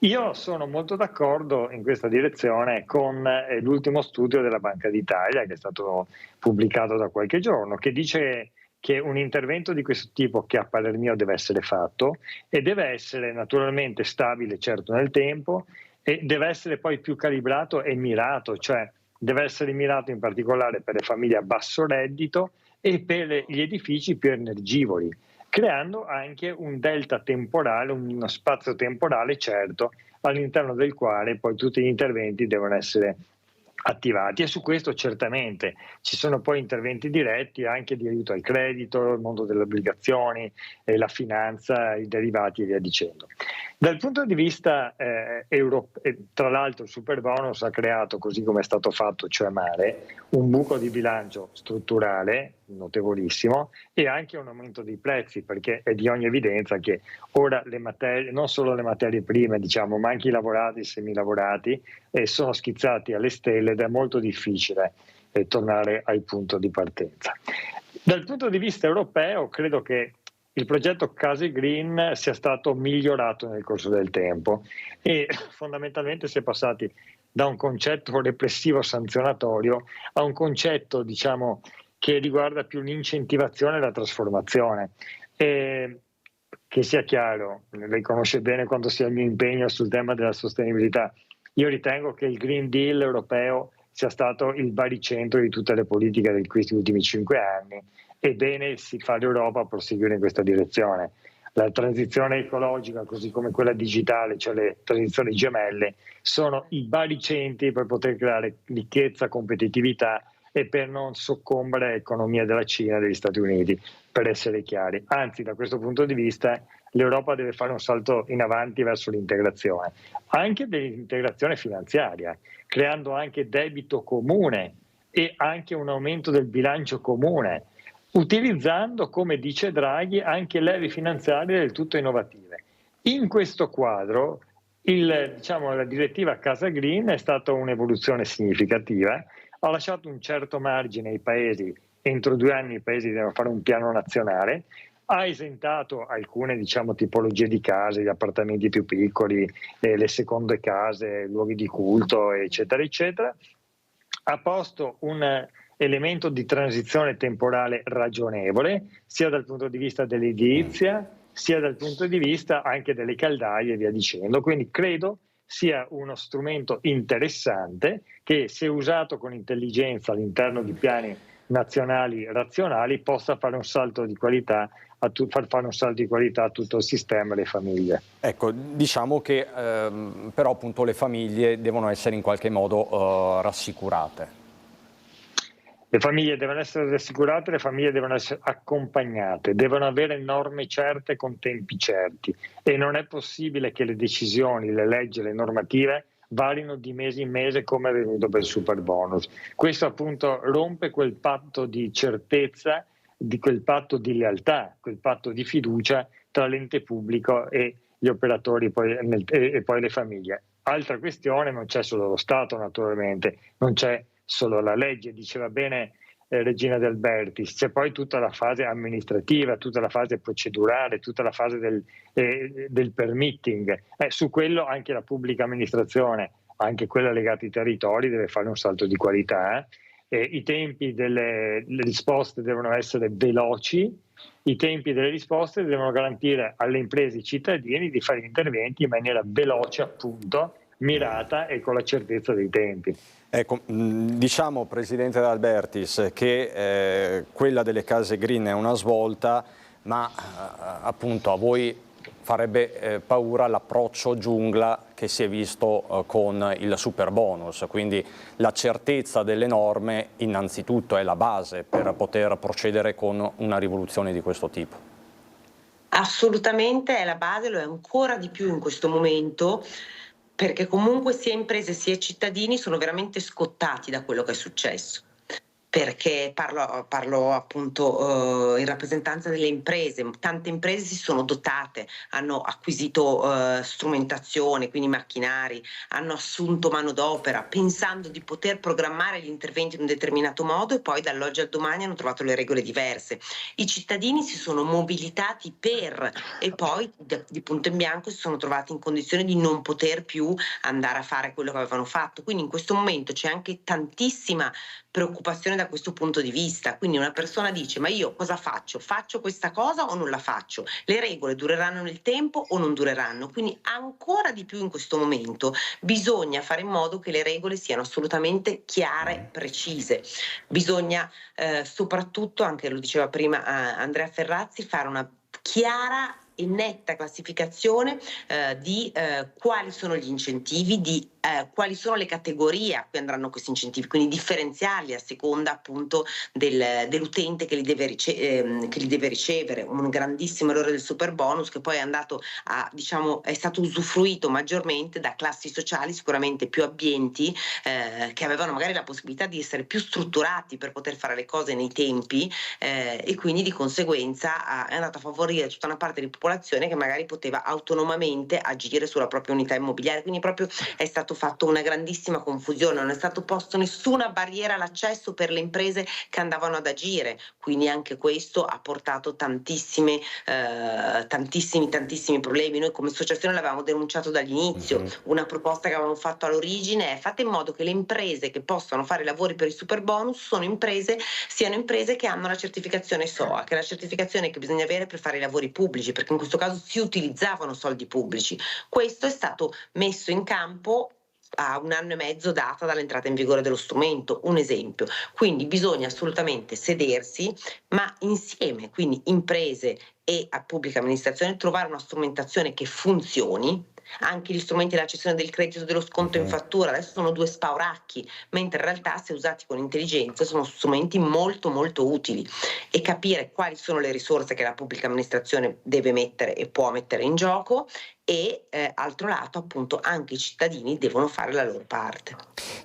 Io sono molto d'accordo in questa direzione con l'ultimo studio della Banca d'Italia, che è stato pubblicato da qualche giorno, che dice che un intervento di questo tipo, che a parer mio deve essere fatto, e deve essere naturalmente stabile, certo, nel tempo, e deve essere poi più calibrato e mirato, cioè deve essere mirato in particolare per le famiglie a basso reddito e per gli edifici più energivori, creando anche un delta temporale, uno spazio temporale certo, all'interno del quale poi tutti gli interventi devono essere attivati. E su questo certamente ci sono poi interventi diretti anche di aiuto al credito, il mondo delle obbligazioni, la finanza, i derivati e via dicendo. Dal punto di vista europeo, tra l'altro il super bonus ha creato, così come è stato fatto, cioè male, un buco di bilancio strutturale notevolissimo e anche un aumento dei prezzi, perché è di ogni evidenza che ora le materie, non solo le materie prime, ma anche i lavorati, i semilavorati, sono schizzati alle stelle ed è molto difficile tornare al punto di partenza. Dal punto di vista europeo credo che il progetto Case Green sia stato migliorato nel corso del tempo e fondamentalmente si è passati da un concetto repressivo sanzionatorio a un concetto che riguarda più l'incentivazione e la trasformazione. E che sia chiaro, lei conosce bene quanto sia il mio impegno sul tema della sostenibilità. Io ritengo che il Green Deal europeo sia stato il baricentro di tutte le politiche di questi ultimi 5 anni. E bene si fa l'Europa a proseguire in questa direzione. La transizione ecologica, così come quella digitale, cioè le transizioni gemelle, sono i baricentri per poter creare ricchezza, competitività e per non soccombere all'economia della Cina e degli Stati Uniti, per essere chiari. Anzi, da questo punto di vista, l'Europa deve fare un salto in avanti verso l'integrazione, anche dell'integrazione finanziaria, creando anche debito comune e anche un aumento del bilancio comune, utilizzando, come dice Draghi, anche leve finanziarie del tutto innovative. In questo quadro, la direttiva Casa Green è stata un'evoluzione significativa, ha lasciato un certo margine ai paesi, entro 2 anni i paesi devono fare un piano nazionale, ha esentato alcune tipologie di case, gli appartamenti più piccoli, le seconde case, luoghi di culto, eccetera, eccetera, ha posto un elemento di transizione temporale ragionevole, sia dal punto di vista dell'edilizia, sia dal punto di vista anche delle caldaie e via dicendo. Quindi credo sia uno strumento interessante che, se usato con intelligenza all'interno di piani nazionali razionali, possa fare un salto di qualità far fare un salto di qualità a tutto il sistema e le famiglie. Ecco, diciamo che però appunto le famiglie devono essere in qualche modo rassicurate. Le famiglie devono essere rassicurate, le famiglie devono essere accompagnate, devono avere norme certe con tempi certi e non è possibile che le decisioni, le leggi, le normative varino di mese in mese come è avvenuto per il super bonus. Questo appunto rompe quel patto di certezza, di quel patto di lealtà, quel patto di fiducia tra l'ente pubblico e gli operatori e poi le famiglie. Altra questione, non c'è solo lo Stato naturalmente, non c'è solo la legge, diceva bene Regina De Albertis, c'è poi tutta la fase amministrativa, tutta la fase procedurale, tutta la fase del permitting. Su quello anche la pubblica amministrazione, anche quella legata ai territori, deve fare un salto di qualità. I tempi delle risposte devono essere veloci, i tempi delle risposte devono garantire alle imprese e ai cittadini di fare interventi in maniera veloce, appunto, mirata e con la certezza dei tempi. Ecco, diciamo Presidente De Albertis che quella delle case green è una svolta, ma appunto a voi farebbe paura l'approccio giungla che si è visto con il super bonus, quindi la certezza delle norme innanzitutto è la base per poter procedere con una rivoluzione di questo tipo. Assolutamente è la base, lo è ancora di più in questo momento, perché comunque sia imprese sia cittadini sono veramente scottati da quello che è successo. Perché parlo appunto in rappresentanza delle imprese. Tante imprese si sono dotate, hanno acquisito strumentazione, quindi macchinari, hanno assunto manodopera pensando di poter programmare gli interventi in un determinato modo e poi dall'oggi al domani hanno trovato le regole diverse. I cittadini si sono mobilitati e poi di punto in bianco si sono trovati in condizione di non poter più andare a fare quello che avevano fatto. Quindi in questo momento c'è anche tantissima preoccupazione da questo punto di vista. Quindi una persona dice: ma io cosa faccio? Faccio questa cosa o non la faccio? Le regole dureranno nel tempo o non dureranno? Quindi ancora di più in questo momento bisogna fare in modo che le regole siano assolutamente chiare, precise. Bisogna soprattutto, anche lo diceva prima Andrea Ferrazzi, fare una chiara e netta classificazione di quali sono gli incentivi, di quali sono le categorie a cui andranno questi incentivi, quindi differenziarli a seconda appunto dell'utente che li deve ricevere. Un grandissimo errore del super bonus che poi è andato è stato usufruito maggiormente da classi sociali sicuramente più abbienti, che avevano magari la possibilità di essere più strutturati per poter fare le cose nei tempi, e quindi di conseguenza è andato a favorire tutta una parte di popolazione che magari poteva autonomamente agire sulla propria unità immobiliare. Quindi proprio è stato fatto una grandissima confusione, non è stato posto nessuna barriera all'accesso per le imprese che andavano ad agire, quindi anche questo ha portato tantissimi problemi. Noi come associazione l'avevamo denunciato dall'inizio, una proposta che avevamo fatto all'origine è: fate in modo che le imprese che possano fare lavori per il super bonus siano imprese che hanno la certificazione SOA, che è la certificazione che bisogna avere per fare i lavori pubblici, perché in questo caso si utilizzavano soldi pubblici. Questo è stato messo in campo a 1 anno e mezzo data dall'entrata in vigore dello strumento, un esempio. Quindi bisogna assolutamente sedersi, ma insieme, quindi imprese e a pubblica amministrazione, trovare una strumentazione che funzioni. Anche gli strumenti della cessione del credito, dello sconto in fattura adesso sono 2 spauracchi, mentre in realtà se usati con intelligenza sono strumenti molto molto utili, e capire quali sono le risorse che la pubblica amministrazione deve mettere e può mettere in gioco, e altro lato appunto anche i cittadini devono fare la loro parte.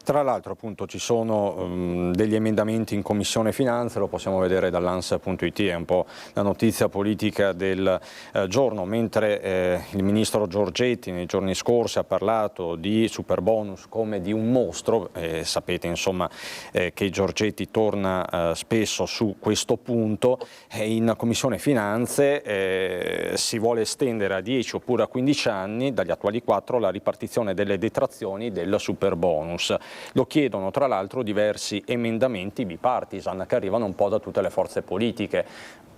Tra l'altro appunto ci sono degli emendamenti in Commissione Finanze, lo possiamo vedere dall'Ansa.it, è un po' la notizia politica del giorno, mentre il Ministro Giorgetti nei giorni scorsi ha parlato di super bonus come di un mostro, sapete insomma che Giorgetti torna spesso su questo punto, in Commissione Finanze si vuole estendere a 10 oppure a 15 anni, dagli attuali 4, la ripartizione delle detrazioni del super bonus. Lo chiedono tra l'altro diversi emendamenti bipartisan che arrivano un po' da tutte le forze politiche.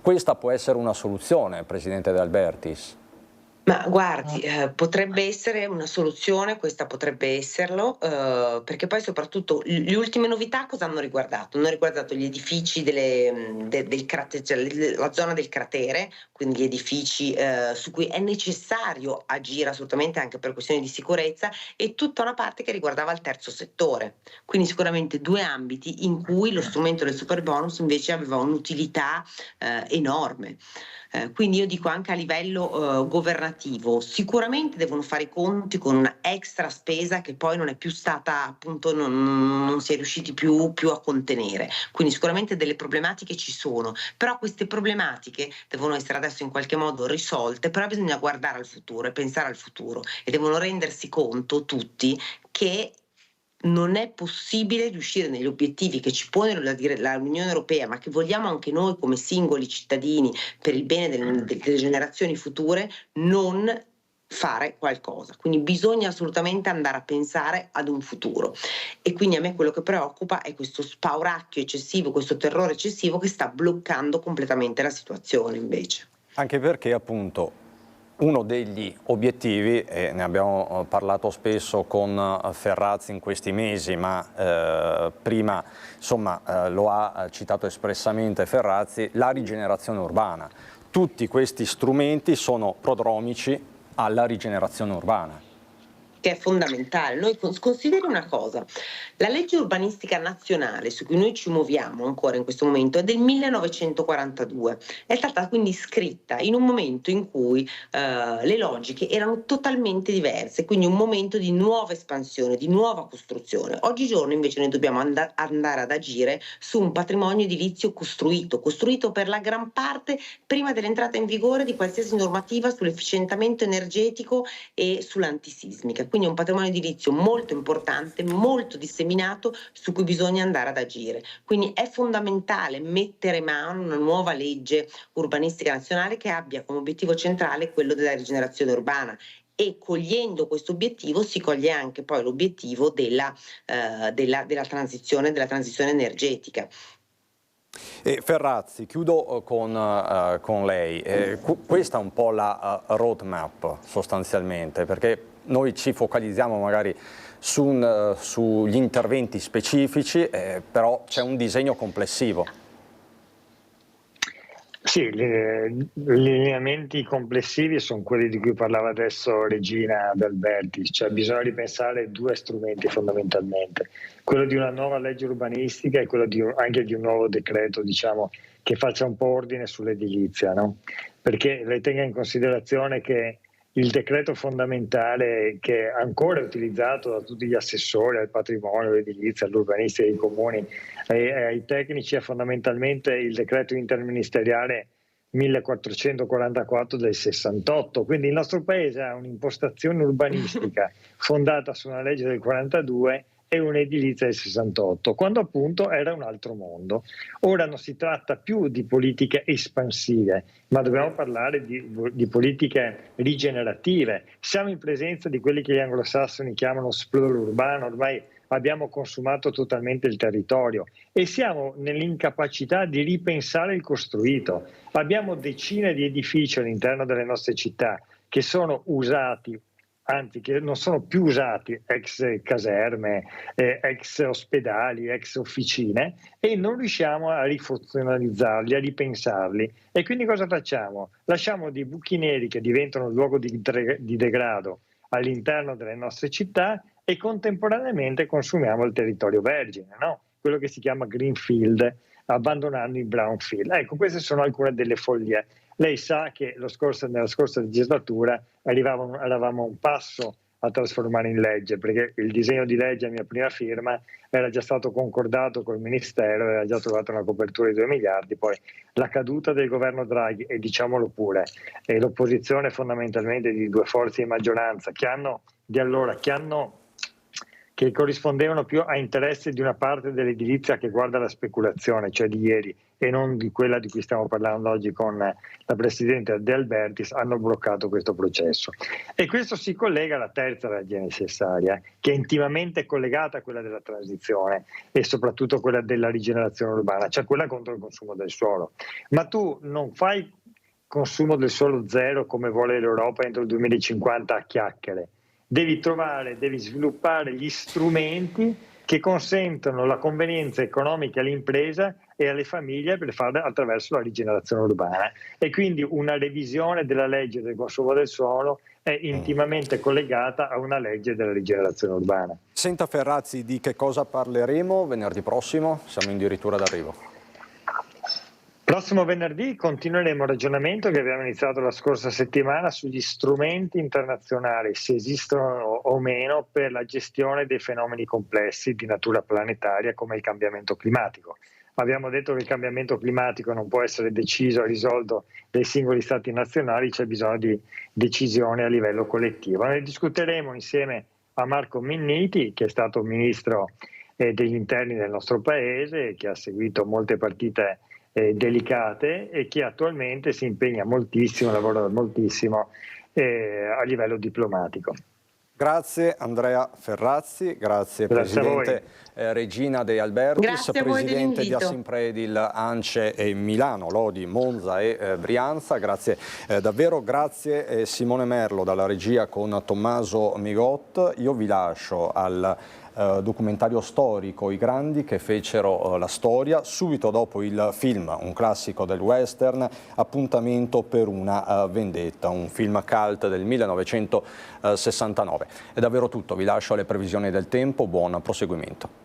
Questa può essere una soluzione, Presidente De Albertis? Ma guardi, potrebbe essere una soluzione, questa potrebbe esserlo, perché poi soprattutto le ultime novità cosa hanno riguardato? Hanno riguardato gli edifici del cioè la zona del cratere, quindi gli edifici su cui è necessario agire assolutamente anche per questioni di sicurezza, e tutta una parte che riguardava il terzo settore. Quindi sicuramente due ambiti in cui lo strumento del superbonus invece aveva un'utilità enorme. Quindi io dico anche a livello governativo, sicuramente devono fare i conti con una extra spesa che poi non è più stata, appunto, non si è riusciti più a contenere. Quindi sicuramente delle problematiche ci sono, però queste problematiche devono essere adesso in qualche modo risolte, però bisogna guardare al futuro e pensare al futuro, e devono rendersi conto tutti che non è possibile riuscire negli obiettivi che ci pone l'Unione Europea, ma che vogliamo anche noi come singoli cittadini per il bene delle generazioni future, non fare qualcosa. Quindi bisogna assolutamente andare a pensare ad un futuro, e quindi a me quello che preoccupa è questo spauracchio eccessivo, questo terrore eccessivo che sta bloccando completamente la situazione invece. Anche perché appunto uno degli obiettivi, e ne abbiamo parlato spesso con Ferrazzi in questi mesi, ma prima insomma lo ha citato espressamente Ferrazzi, la rigenerazione urbana. Tutti questi strumenti sono prodromici alla rigenerazione urbana, che è fondamentale. Noi consideri una cosa, la legge urbanistica nazionale su cui noi ci muoviamo ancora in questo momento è del 1942, è stata quindi scritta in un momento in cui le logiche erano totalmente diverse, quindi un momento di nuova espansione, di nuova costruzione. Oggigiorno invece noi dobbiamo andare ad agire su un patrimonio edilizio costruito per la gran parte prima dell'entrata in vigore di qualsiasi normativa sull'efficientamento energetico e sull'antisismica. Quindi è un patrimonio edilizio molto importante, molto disseminato, su cui bisogna andare ad agire. Quindi è fondamentale mettere mano a una nuova legge urbanistica nazionale che abbia come obiettivo centrale quello della rigenerazione urbana. E cogliendo questo obiettivo si coglie anche poi l'obiettivo della transizione energetica. Ferrazzi, chiudo con lei. Questa è un po' la roadmap sostanzialmente, perché noi ci focalizziamo magari sugli interventi specifici, però c'è un disegno complessivo. Sì, i lineamenti complessivi sono quelli di cui parlava adesso Regina D'Albertis, cioè bisogna ripensare due strumenti fondamentalmente, quello di una nuova legge urbanistica e quello anche di un nuovo decreto, diciamo, che faccia un po' ordine sull'edilizia, no? Perché lei tenga in considerazione che il decreto fondamentale che è ancora utilizzato da tutti gli assessori al patrimonio, all'edilizia, all'urbanistica dei comuni e ai tecnici è fondamentalmente il decreto interministeriale 1444 del 68. Quindi il nostro paese ha un'impostazione urbanistica fondata su una legge del 42 e un'edilizia del 68, quando appunto era un altro mondo. Ora non si tratta più di politiche espansive, ma dobbiamo parlare di politiche rigenerative. Siamo in presenza di quelli che gli anglosassoni chiamano splurro urbano, ormai abbiamo consumato totalmente il territorio e siamo nell'incapacità di ripensare il costruito. Abbiamo decine di edifici all'interno delle nostre città che sono usati, anzi che non sono più usati, ex caserme, ex ospedali, ex officine, e non riusciamo a rifunzionalizzarli, a ripensarli. E quindi cosa facciamo? Lasciamo dei buchi neri che diventano luogo di degrado all'interno delle nostre città e contemporaneamente consumiamo il territorio vergine, no? Quello che si chiama greenfield, abbandonando i brownfield. Ecco, queste sono alcune delle follie. Lei sa che nella scorsa legislatura eravamo a un passo a trasformare in legge, perché il disegno di legge a mia prima firma era già stato concordato col Ministero, era già trovato una copertura di 2 miliardi, poi la caduta del governo Draghi, e diciamolo pure, e l'opposizione fondamentalmente di due forze di maggioranza che corrispondevano più a interessi di una parte dell'edilizia che guarda la speculazione, cioè di ieri, e non di quella di cui stiamo parlando oggi con la Presidente De Albertis, hanno bloccato questo processo. E questo si collega alla terza legge necessaria, che è intimamente collegata a quella della transizione e soprattutto quella della rigenerazione urbana, cioè quella contro il consumo del suolo. Ma tu non fai consumo del suolo zero come vuole l'Europa entro il 2050 a chiacchiere. Devi sviluppare gli strumenti che consentono la convenienza economica all'impresa e alle famiglie per farlo attraverso la rigenerazione urbana. E quindi una revisione della legge del consumo del suolo è intimamente collegata a una legge della rigenerazione urbana. Senta Ferrazzi, di che cosa parleremo venerdì prossimo? Siamo addirittura d'arrivo. Prossimo venerdì continueremo il ragionamento che abbiamo iniziato la scorsa settimana sugli strumenti internazionali, se esistono o meno, per la gestione dei fenomeni complessi di natura planetaria come il cambiamento climatico. Abbiamo detto che il cambiamento climatico non può essere deciso e risolto dai singoli stati nazionali, c'è bisogno di decisione a livello collettivo. Ne discuteremo insieme a Marco Minniti, che è stato ministro degli interni del nostro paese, che ha seguito molte partite delicate e che attualmente si impegna moltissimo, lavora moltissimo a livello diplomatico. Grazie Andrea Ferrazzi, grazie Presidente Regina De Albertis, Presidente di Assimpredil, ANCE e Milano, Lodi, Monza e Brianza, grazie davvero, grazie Simone Merlo dalla regia con Tommaso Migot. Io vi lascio al documentario storico I Grandi che fecero la storia, subito dopo il film, un classico del western, Appuntamento per una vendetta, un film cult del 1969. È davvero tutto, vi lascio alle previsioni del tempo, buon proseguimento.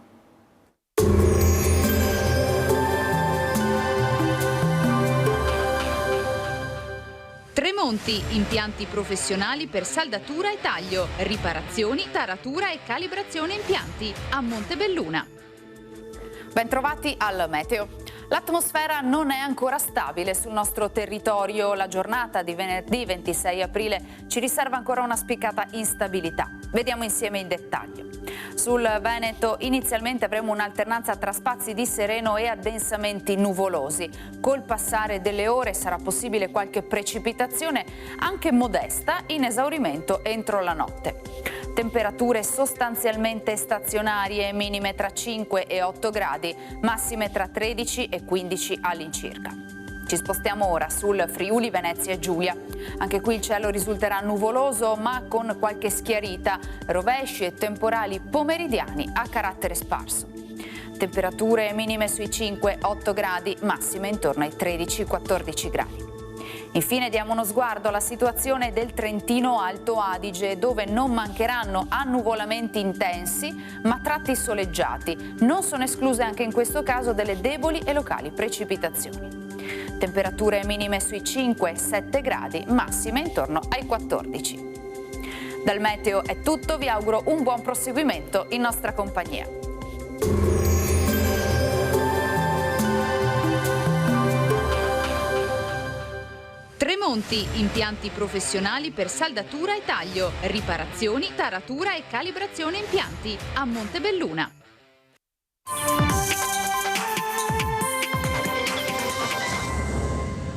Tremonti, impianti professionali per saldatura e taglio, riparazioni, taratura e calibrazione impianti a Montebelluna. Bentrovati al meteo. L'atmosfera non è ancora stabile sul nostro territorio. La giornata di venerdì 26 aprile ci riserva ancora una spiccata instabilità. Vediamo insieme il dettaglio. Sul Veneto inizialmente avremo un'alternanza tra spazi di sereno e addensamenti nuvolosi. Col passare delle ore sarà possibile qualche precipitazione, anche modesta, in esaurimento entro la notte. Temperature sostanzialmente stazionarie, minime tra 5 e 8 gradi, massime tra 13 e 15 all'incirca. Ci spostiamo ora sul Friuli Venezia Giulia. Anche qui il cielo risulterà nuvoloso ma con qualche schiarita, rovesci e temporali pomeridiani a carattere sparso. Temperature minime sui 5-8 gradi, massime intorno ai 13-14 gradi. Infine diamo uno sguardo alla situazione del Trentino Alto Adige, dove non mancheranno annuvolamenti intensi ma tratti soleggiati. Non sono escluse anche in questo caso delle deboli e locali precipitazioni. Temperature minime sui 5-7 gradi, massime intorno ai 14. Dal meteo è tutto, vi auguro un buon proseguimento in nostra compagnia. Tremonti, impianti professionali per saldatura e taglio, riparazioni, taratura e calibrazione impianti a Montebelluna.